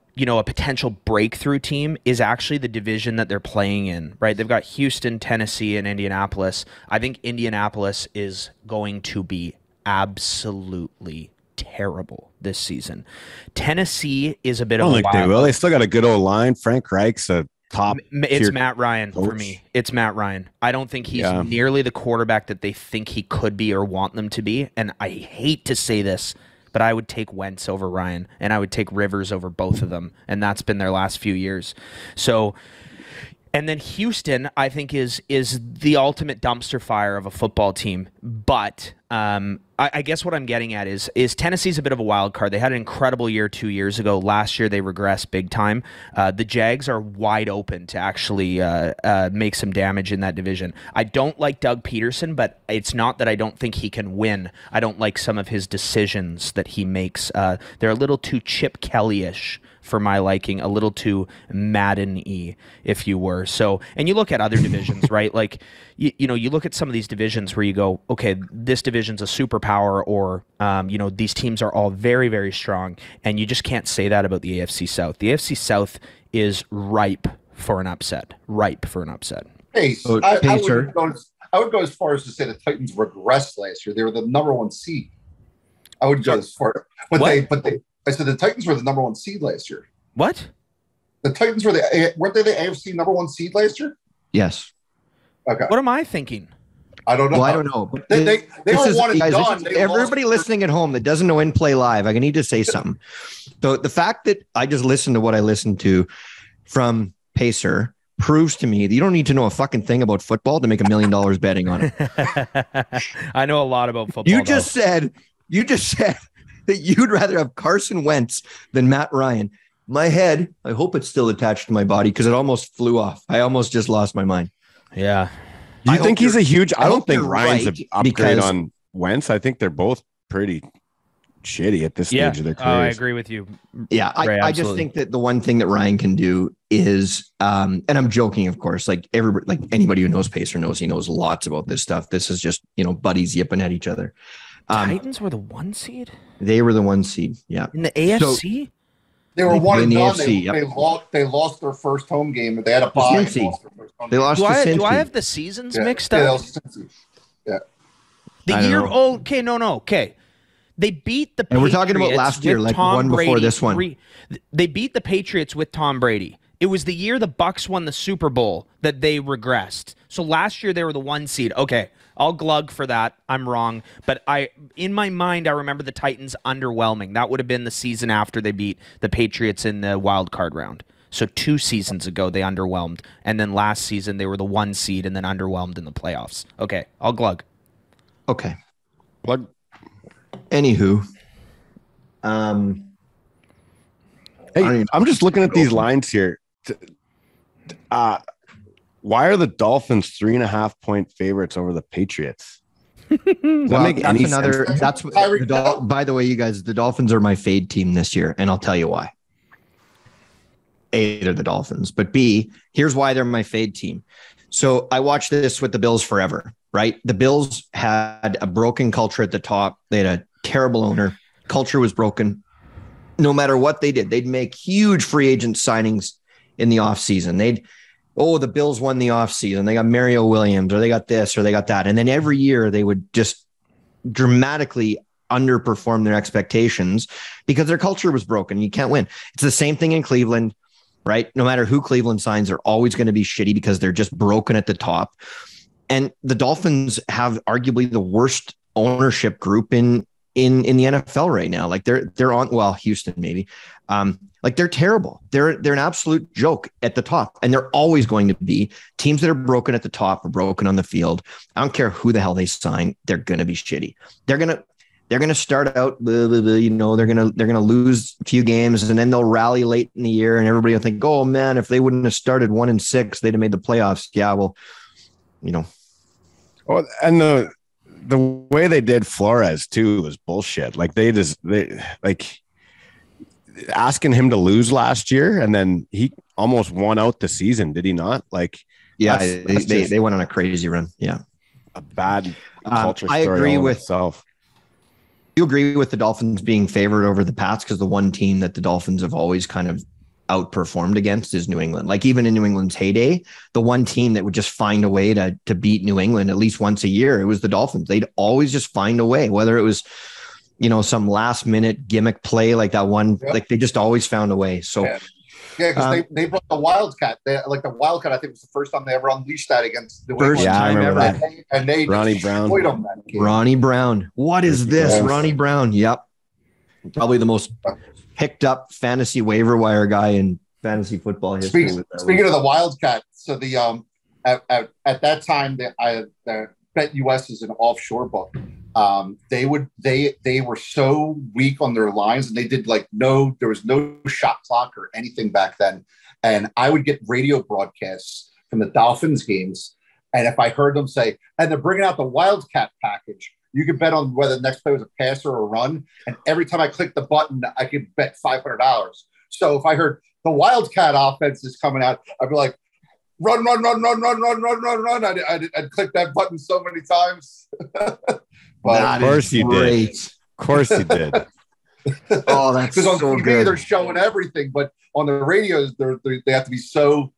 potential breakthrough team is actually the division that they're playing in, right? They've got Houston, Tennessee, and Indianapolis. I think Indianapolis is going to be absolutely terrible this season. Tennessee is a bit of a wild.
They will. They still got a good old line. Frank Reich's a top.
It's Matt Ryan for me. It's Matt Ryan. I don't think he's nearly the quarterback that they think he could be or want them to be. And I hate to say this, but I would take Wentz over Ryan, and I would take Rivers over both of them, and that's been their last few years. So, and then Houston, I think, is the ultimate dumpster fire of a football team. But I guess what I'm getting at is Tennessee's a bit of a wild card. They had an incredible year 2 years ago. Last year, they regressed big time. The Jags are wide open to actually make some damage in that division. I don't like Doug Peterson, but it's not that I don't think he can win. I don't like some of his decisions that he makes. They're a little too Chip Kelly-ish for my liking, a little too Madden-y, if you were. So, and you look at other divisions, right? Like, you look at some of these divisions where you go, okay, this division's a superpower, or, these teams are all very, very strong, and you just can't say that about the AFC South. The AFC South is ripe for an upset.
Hey, I would go as far as to say the Titans regressed last year. They were the number 1 seed. I would go as far, I said the Titans were the number 1 seed last year.
What?
The Titans weren't they the AFC number 1 seed last year?
Yes.
Okay.
What am I thinking?
I don't know.
Well, I don't know.
They were one and
guys,
done.
Everybody listening at home that doesn't know inplayLIVE, I need to say something. So the fact that I just listened to what I listened to from Pacer proves to me that you don't need to know a fucking thing about football to make $1 million betting on it.
I know a lot about football.
You just said that you'd rather have Carson Wentz than Matt Ryan. My head, I hope it's still attached to my body because it almost flew off. I almost just lost my mind.
Yeah.
You think he's a huge? I don't think Ryan's
right,
an upgrade on Wentz. I think they're both pretty shitty at this stage of their careers.
I agree with you.
Yeah, I just think that the one thing that Ryan can do is, and I'm joking, of course, like everybody, like anybody who knows Pacer knows he knows lots about this stuff. This is just, buddies yipping at each other.
Titans were the 1 seed?
They were the 1 seed, yeah.
In the AFC?
So,
they were one and done.
AFC,
they lost their first home game. They had a bye.
They lost to Cincy.
Do I have the seasons mixed
up?
Yeah. The year. Oh, okay, no. Okay. They beat the Patriots.
And we're talking about last year, like
Tom
one
Brady
before this one.
They beat the Patriots with Tom Brady. It was the year the Bucs won the Super Bowl that they regressed. So last year they were the 1 seed. Okay, I'll glug for that. I'm wrong, but in my mind I remember the Titans underwhelming. That would have been the season after they beat the Patriots in the wild card round. So 2 seasons ago they underwhelmed, and then last season they were the 1 seed and then underwhelmed in the playoffs. Okay, I'll glug.
Okay,
plug.
Anywho,
hey, I'm just looking at these lines here. Why are the Dolphins 3.5 point favorites over the Patriots? Does that make any sense?
That's by the way, you guys, the Dolphins are my fade team this year, and I'll tell you why. A, they're the Dolphins, but B, here's why they're my fade team. So I watched this with the Bills forever, right? The Bills had a broken culture at the top. They had a terrible owner. Culture was broken. No matter what they did, they'd make huge free agent signings in the offseason. The Bills won the offseason. They got Mario Williams, or they got this, or they got that. And then every year they would just dramatically underperform their expectations because their culture was broken. You can't win. It's the same thing in Cleveland, right? No matter who Cleveland signs, they're always going to be shitty because they're just broken at the top. And the Dolphins have arguably the worst ownership group in the NFL right now. Like they're on, well, Houston maybe. Like they're terrible. They're an absolute joke at the top, and they're always going to be. Teams that are broken at the top are broken on the field. I don't care who the hell they sign. They're going to be shitty. They're going to start out, they're going to lose a few games, and then they'll rally late in the year, and everybody will think, oh man, if they wouldn't have started 1-6, they'd have made the playoffs. Yeah, well,
Well, and the way they did Flores too was bullshit. Like they asking him to lose last year, and then he almost won out the season. Did he not? Like,
yeah, they went on a crazy run. Yeah,
a bad culture story.
I agree with
itself.
You agree with the Dolphins being favored over the Pats because the one team that the Dolphins have always kind of outperformed against is New England. Like even in New England's heyday, the one team that would just find a way to beat New England at least once a year, it was the Dolphins. They'd always just find a way, whether it was, some last minute gimmick play like that one, like they just always found a way. So
yeah, because they brought the Wildcat. The Wildcat, I think, was the first time they ever unleashed that against the
first time ever.
And they
Ronnie Brown.
Ronnie Brown. What is this? Yes. Ronnie Brown. Yep. Probably the most picked up fantasy waiver wire guy in fantasy football history.
Speaking of the Wildcat, so the at that time the Bet US is an offshore book. They were so weak on their lines, and they did there was no shot clock or anything back then. And I would get radio broadcasts from the Dolphins games, and if I heard them say, and they're bringing out the Wildcat package, you could bet on whether the next play was a passer or a run. And every time I clicked the button, I could bet $500. So if I heard the Wildcat offense is coming out, I'd be like, run. I'd click that button so many times.
But of course you did. Of course you did.
Oh, that's
because on
so
TV
good.
They're showing everything, but on the radios they have to be so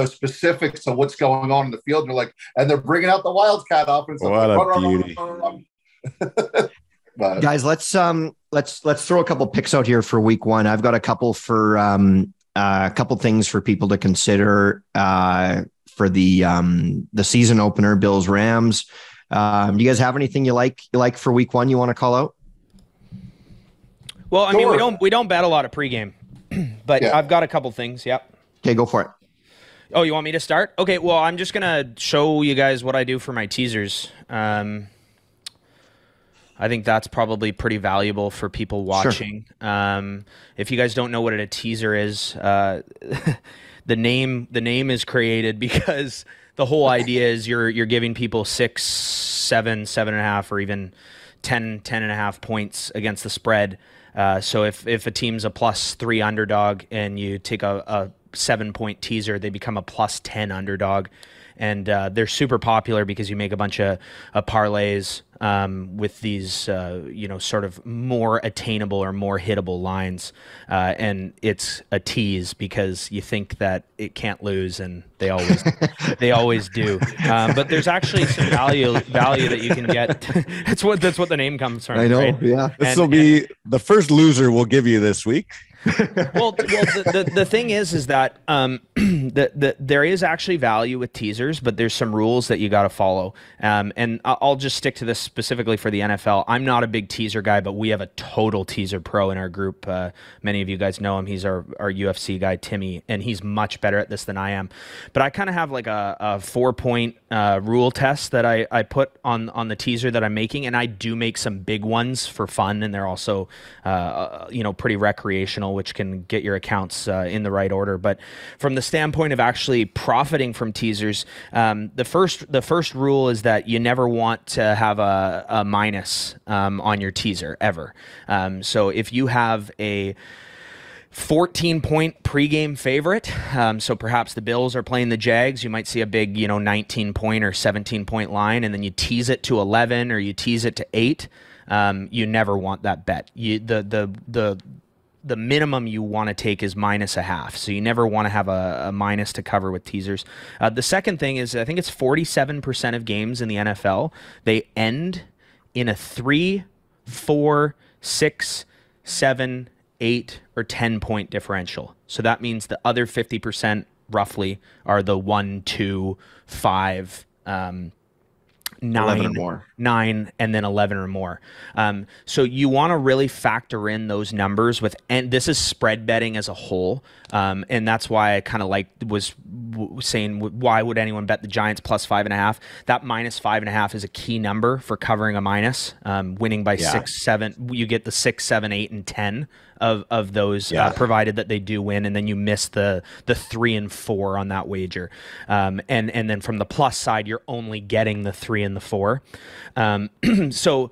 specific to what's going on in the field. They're like, and they're bringing out the Wildcat offense.
What a beauty!
But,
guys, let's throw a couple picks out here for week one. I've got a couple for a couple things for people to consider for the season opener, Bills Rams. Do you guys have anything you like for week one you want to call out?
Well, I mean, we don't bet a lot of pregame, but yeah. I've got a couple things. Yep.
Okay, go for it.
Oh, you want me to start? Okay, well, I'm just gonna show you guys what I do for my teasers. I think that's probably pretty valuable for people watching. Sure. If you guys don't know what a teaser is, the name is created because the whole idea is you're giving people 6, 7, 7.5, or even 10, 10.5 points against the spread. So if a team's a +3 underdog and you take a 7-point teaser, they become a +10 underdog. And they're super popular because you make a bunch of parlays with these, sort of more attainable or more hittable lines. And it's a tease because you think that it can't lose, and they always do. But there's actually some value that you can get. that's what the name comes from.
I know.
Right?
Yeah.
This will be the first loser we'll give you this week.
well, the thing is that there is actually value with teasers, but there's some rules that you got to follow. And I'll just stick to this specifically for the NFL. I'm not a big teaser guy, but we have a total teaser pro in our group. Many of you guys know him. He's our UFC guy, Timmy, and he's much better at this than I am. But I kind of have like a 4-point rule test that I put on the teaser that I'm making, and I do make some big ones for fun, and they're also pretty recreational, which can get your accounts in the right order. But from the standpoint of actually profiting from teasers, the first rule is that you never want to have a minus on your teaser ever. So if you have a 14-point pregame favorite, so perhaps the Bills are playing the Jags, you might see a big 19-point or 17-point line, and then you tease it to 11 or you tease it to 8. You never want that bet. The minimum you want to take is -0.5. So you never want to have a minus to cover with teasers. The second thing is, I think it's 47% of games in the NFL, they end in a 3, 4, 6, 7, 8, or 10-point differential. So that means the other 50% roughly are the 1, 2, 5, 9, and then 11 or more. So you want to really factor in those numbers and this is spread betting as a whole. And that's why I kind of was saying, why would anyone bet the Giants +5.5? That -5.5 is a key number for covering a minus, winning by 6, 7. You get the 6, 7, 8, and 10 of those, provided that they do win, and then you miss the 3 and 4 on that wager. And then from the plus side, you're only getting the 3 and the 4. So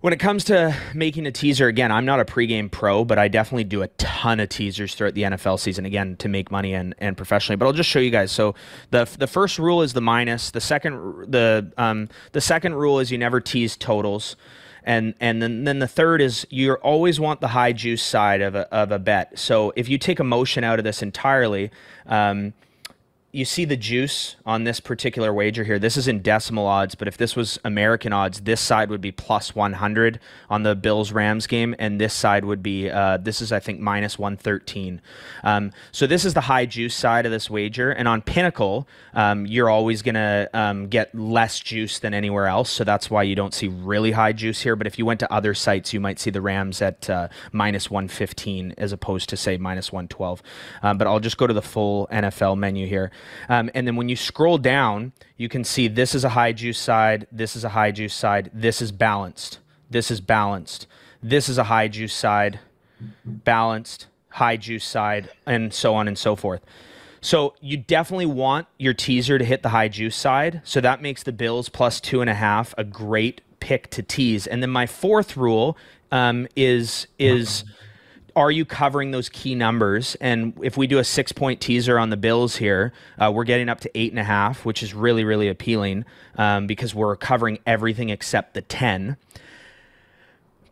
when it comes to making a teaser, again, I'm not a pregame pro, but I definitely do a ton of teasers throughout the NFL season, again, to make money and professionally. But I'll just show you guys. So the first rule is the minus. The second rule is you never tease totals. And then the third is you always want the high juice side of a bet. So if you take emotion out of this entirely, you see the juice on this particular wager here. This is in decimal odds, but if this was American odds, this side would be +100 on the Bills-Rams game, and this side would be, this is, I think, -113. So this is the high juice side of this wager, and on Pinnacle, you're always going to get less juice than anywhere else, so that's why you don't see really high juice here, but if you went to other sites, you might see the Rams at -115 as opposed to, say, -112. But I'll just go to the full NFL menu here. And then when you scroll down, you can see this is a high juice side, this is a high juice side, this is balanced, this is balanced, this is a high juice side, balanced, high juice side, and so on and so forth. So you definitely want your teaser to hit the high juice side, so that makes the Bills +2.5 a great pick to tease. And then my fourth rule is are you covering those key numbers? And if we do a 6-point teaser on the Bills here, we're getting up to 8.5, which is really, really appealing because we're covering everything except the 10.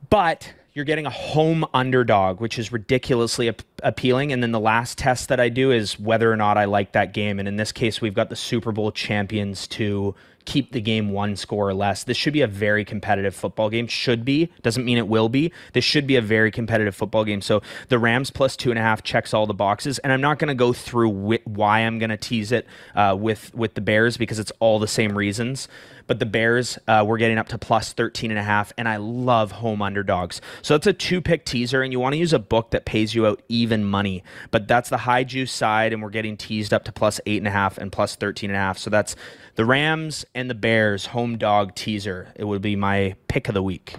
But you're getting a home underdog, which is ridiculously appealing. And then the last test that I do is whether or not I like that game. And in this case, we've got the Super Bowl champions to keep the game 1 score or less. This should be a very competitive football game. Should be. Doesn't mean it will be. This should be a very competitive football game. So the Rams +2.5 checks all the boxes. And I'm not going to go through why I'm going to tease it with the Bears because it's all the same reasons. but the Bears, we're getting up to plus 13.5, and I love home underdogs. So it's a 2-pick teaser, and you want to use a book that pays you out even money, but that's the high juice side, and we're getting teased up to plus 8.5 and plus 13.5. So that's the Rams and the Bears home dog teaser. It would be my pick of the week.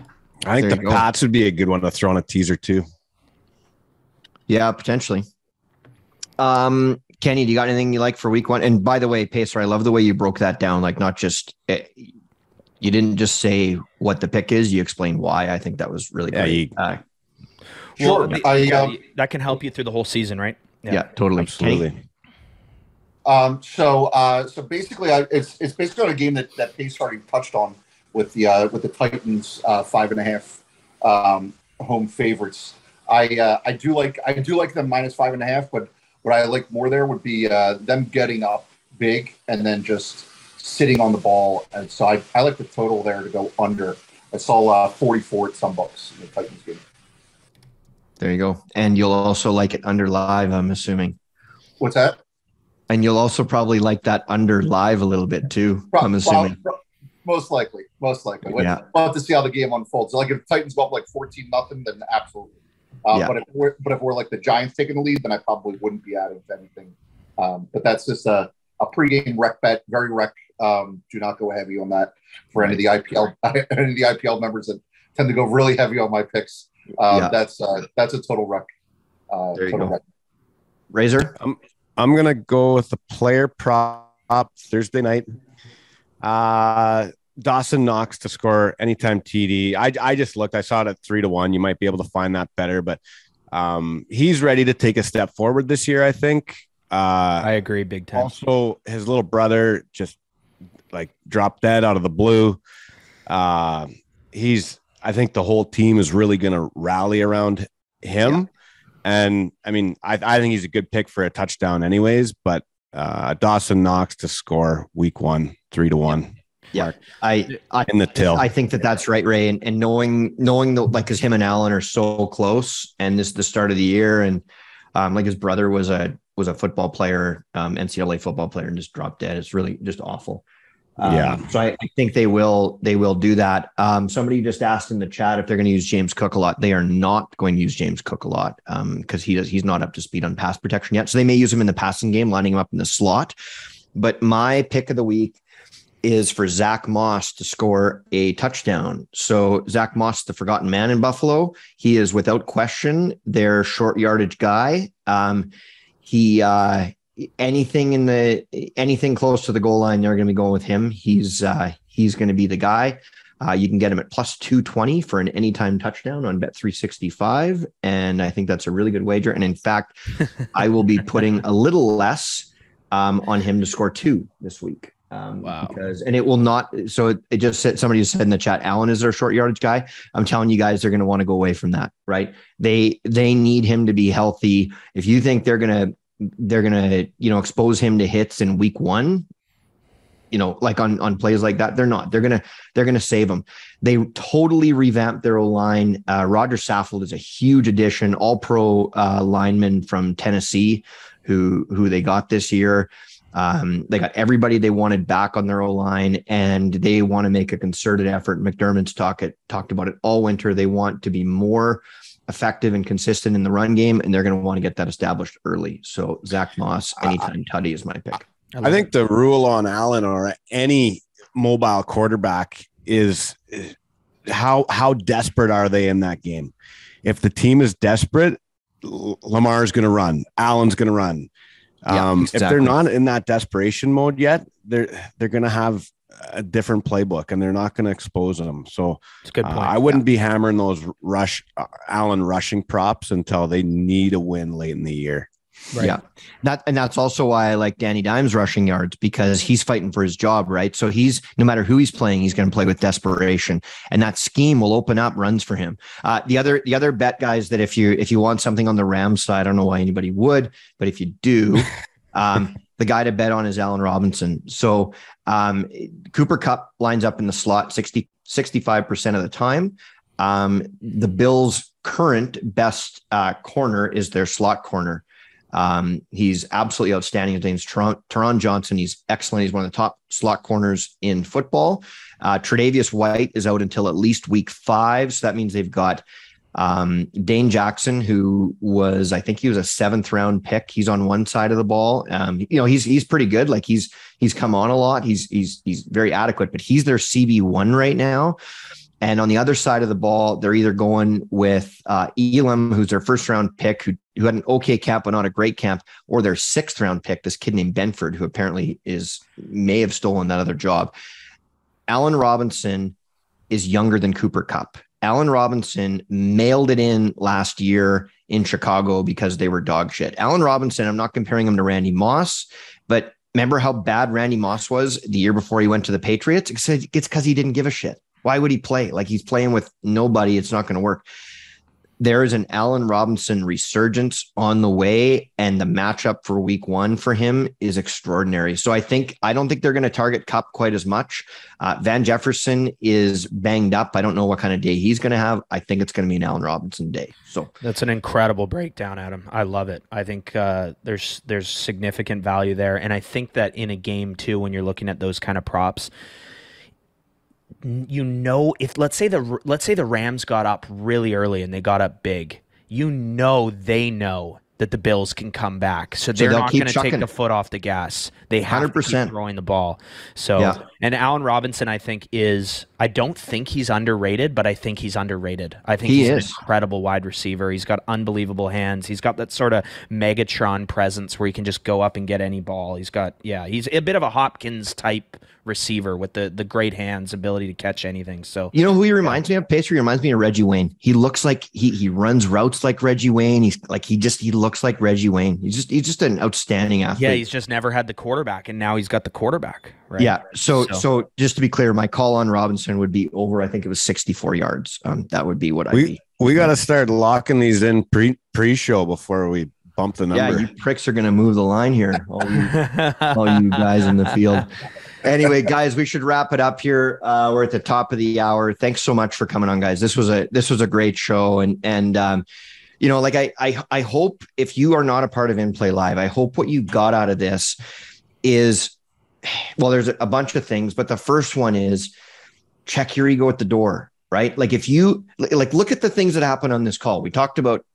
I think the Pats would be a good one to throw on a teaser too.
Yeah, potentially. Kenny, do you got anything you like for week one? And by the way, Pacer, I love the way you broke that down. Like, not just you didn't just say what the pick is; you explained why. I think that was really great.
Sure,
that can help you through the whole season, right?
Yeah, totally,
absolutely.
So basically, it's basically on a game that Pacer already touched on with the Titans 5.5 home favorites. I do like them minus 5.5, but what I like more there would be them getting up big and then just sitting on the ball. And so I like the total there to go under. I saw 44 at some books in the Titans game.
There you go. And you'll also like it under live, I'm assuming.
What's that?
And you'll also probably like that under live a little bit too, I'm assuming.
Most likely.
Yeah.
We'll have to see how the game unfolds. So like if Titans go up like 14-0, then absolutely. But if we're like the Giants taking the lead, then I probably wouldn't be adding to anything. But that's just a pregame rec bet, very rec. Do not go heavy on that for any of the IPL members that tend to go really heavy on my picks. That's a total wreck.
There you go. Wreck. Razor?
I'm gonna go with the player prop Thursday night. Dawson Knox to score anytime TD. I just looked. I saw it at 3-1. You might be able to find that better, but he's ready to take a step forward this year, I think.
I agree, big time.
Also, his little brother just like dropped dead out of the blue. I think the whole team is really going to rally around him. Yeah. And I mean, I think he's a good pick for a touchdown anyways, but Dawson Knox to score week 1, 3-1.
Yeah,
in the till.
I think that's right, Ray. And knowing because him and Allen are so close, and this is the start of the year, and like his brother was a football player, NCAA football player, and just dropped dead. It's really just awful. So I think they will do that. Somebody just asked in the chat if they're going to use James Cook a lot. They are not going to use James Cook a lot because he's not up to speed on pass protection yet. So they may use him in the passing game, lining him up in the slot. But my pick of the week is for Zach Moss to score a touchdown. So Zach Moss, the forgotten man in Buffalo, he is without question their short yardage guy. Anything close to the goal line, they're going to be going with him. He's going to be the guy. You can get him at plus 220 for an anytime touchdown on Bet365. And I think that's a really good wager. And in fact, I will be putting a little less on him to score 2 this week.
Wow.
And it will not. So it just said, somebody just said in the chat, Allen is their short yardage guy. I'm telling you guys, they're going to want to go away from that, right? They need him to be healthy. If you think they're going to, expose him to hits in week 1, like on plays like that, they're not. They're going to save him. They totally revamped their O-line. Roger Saffold is a huge addition, all pro lineman from Tennessee who they got this year. They got everybody they wanted back on their O-line, and they want to make a concerted effort. McDermott's talked about it all winter. They want to be more effective and consistent in the run game, and they're going to want to get that established early. So Zach Moss, anytime tutty is my pick.
I think the rule on Allen or any mobile quarterback is how desperate are they in that game? If the team is desperate, Lamar's going to run. Allen's going to run. Exactly. If they're not in that desperation mode yet, they're going to have a different playbook, and they're not going to expose them. So
it's a good point.
I wouldn't be hammering those Allen rushing props until they need a win late in the year.
Right. Yeah. That's also why I like Danny Dimes rushing yards, because he's fighting for his job, right? So no matter who he's playing, he's going to play with desperation, and that scheme will open up runs for him. The other bet, guys, that if you want something on the Rams side, I don't know why anybody would, but if you do, the guy to bet on is Allen Robinson. So Cooper Kupp lines up in the slot 65% of the time. The Bills' current best corner is their slot corner. He's absolutely outstanding. His name's Teron Johnson. He's excellent. He's one of the top slot corners in football. Tre'Davious White is out until at least week 5. So that means they've got Dane Jackson, who was, I think he was a 7th round pick. He's on one side of the ball. He's pretty good. Like he's come on a lot. He's very adequate, but he's their CB1 right now. And on the other side of the ball, they're either going with Elam, who's their 1st round pick, who had an okay camp, but not a great camp, or their 6th round pick, this kid named Benford, who apparently may have stolen that other job. Allen Robinson is younger than Cooper Kupp. Allen Robinson mailed it in last year in Chicago because they were dog shit. Allen Robinson, I'm not comparing him to Randy Moss, but remember how bad Randy Moss was the year before he went to the Patriots? It's because he didn't give a shit. Why would he play? Like, he's playing with nobody. It's not going to work. There is an Allen Robinson resurgence on the way, and the matchup for week 1 for him is extraordinary. So I don't think they're going to target Kupp quite as much. Van Jefferson is banged up. I don't know what kind of day he's going to have. I think it's going to be an Allen Robinson day. So
that's an incredible breakdown, Adam. I love it. I think there's significant value there. And I think that in a game too, when you're looking at those kind of props, if let's say the Rams got up really early and they got up big, they know that the Bills can come back, so they're not going to take the foot off the gas. They have 100%. To keep throwing the ball. So yeah. And Allen Robinson, I don't think he's underrated, but I think he's underrated. I think he's an incredible wide receiver. He's got unbelievable hands. He's got that sort of Megatron presence where he can just go up and get any ball. He's a bit of a Hopkins type receiver with the great hands, ability to catch anything. So
you know who he reminds me of? Pacer. He reminds me of Reggie Wayne. He looks like he runs routes like Reggie Wayne. He looks like Reggie Wayne. He's just an outstanding athlete.
Yeah, he's just never had the quarterback, and now he's got the quarterback. Right.
Yeah. So just to be clear, my call on Robinson would be over. I think it was 64 yards. That would be what I'd be.
We got to start locking these in pre-show before we bump the number.
Yeah, you pricks are going to move the line here. All you guys in the field. Anyway, guys, we should wrap it up here. We're at the top of the hour. Thanks so much for coming on, guys. This was a great show. And I hope, if you are not a part of inplayLIVE, I hope what you got out of this is, well, there's a bunch of things, but the first one is check your ego at the door, right? Like, if you look at the things that happened on this call. We talked about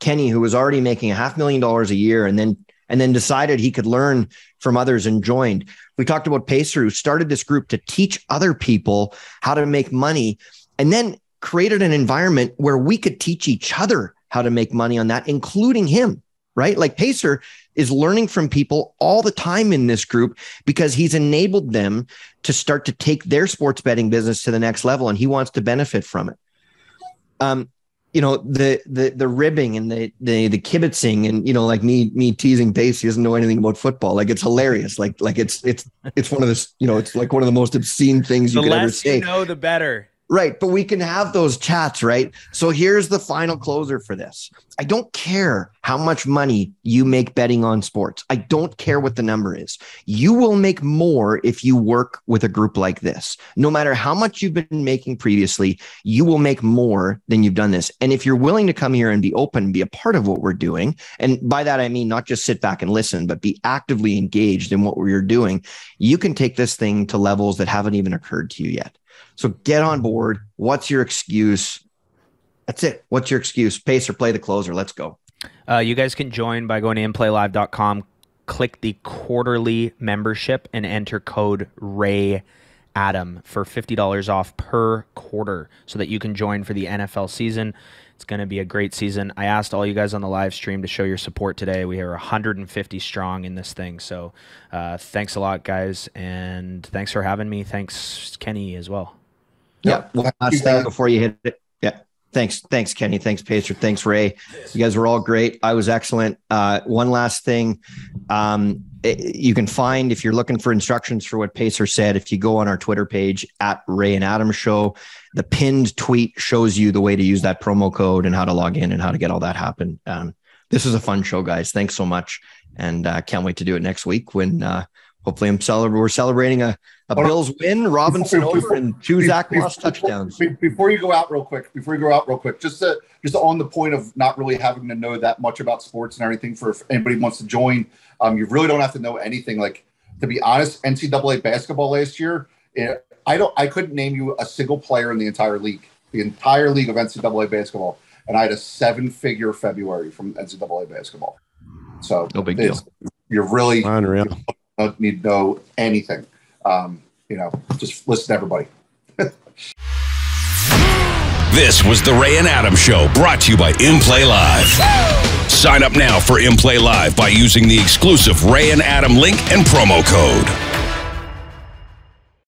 Kenny, who was already making $500,000 a year and then decided he could learn from others and joined. We talked about Pacer, who started this group to teach other people how to make money, and then created an environment where we could teach each other how to make money on that, including him, right? Like, Pacer is learning from people all the time in this group because he's enabled them to start to take their sports betting business to the next level, and he wants to benefit from it. The ribbing and the kibitzing, and like me teasing Pace, he doesn't know anything about football. Like, it's hilarious. Like it's one of the it's like one of the most obscene things you could ever say.
The less you know, the better.
Right. But we can have those chats, right? So here's the final closer for this. I don't care how much money you make betting on sports. I don't care what the number is. You will make more if you work with a group like this. No matter how much you've been making previously, you will make more than you've done this. And if you're willing to come here and be open and be a part of what we're doing, and by that I mean not just sit back and listen, but be actively engaged in what we're doing, you can take this thing to levels that haven't even occurred to you yet. So get on board. What's your excuse? That's it. What's your excuse? Pacer, play the closer. Let's go.
You guys can join by going to inplaylive.com, click the quarterly membership, and enter code RAYADAM for $50 off per quarter so that you can join for the NFL season. It's going to be a great season. I asked all you guys on the live stream to show your support today. We are 150 strong in this thing. So thanks a lot, guys. And thanks for having me. Thanks, Kenny, as well.
Yeah. One last thing before you hit it. Yeah. Thanks, Kenny. Thanks, Pacer. Thanks, Ray. You guys were all great. I was excellent. One last thing. You can find, if you're looking for instructions for what Pacer said, if you go on our Twitter page at Ray and Adam Show, the pinned tweet shows you the way to use that promo code and how to log in and how to get all that happen. This was a fun show, guys. Thanks so much. And can't wait to do it next week when hopefully we're celebrating a a Bills win, Robinson over, and 2 Zach Moss touchdowns.
Before you go out real quick, just on the point of not really having to know that much about sports and everything, for if anybody wants to join, you really don't have to know anything. Like, to be honest, NCAA basketball last year, I couldn't name you a single player in the entire league of NCAA basketball, and I had a 7-figure February from NCAA basketball. So
no big deal.
You're really
unreal.
You don't need to know anything. Just listen to everybody.
This was the Ray and Adam Show, brought to you by inplayLIVE. Sign up now for inplayLIVE by using the exclusive Ray and Adam link and promo code.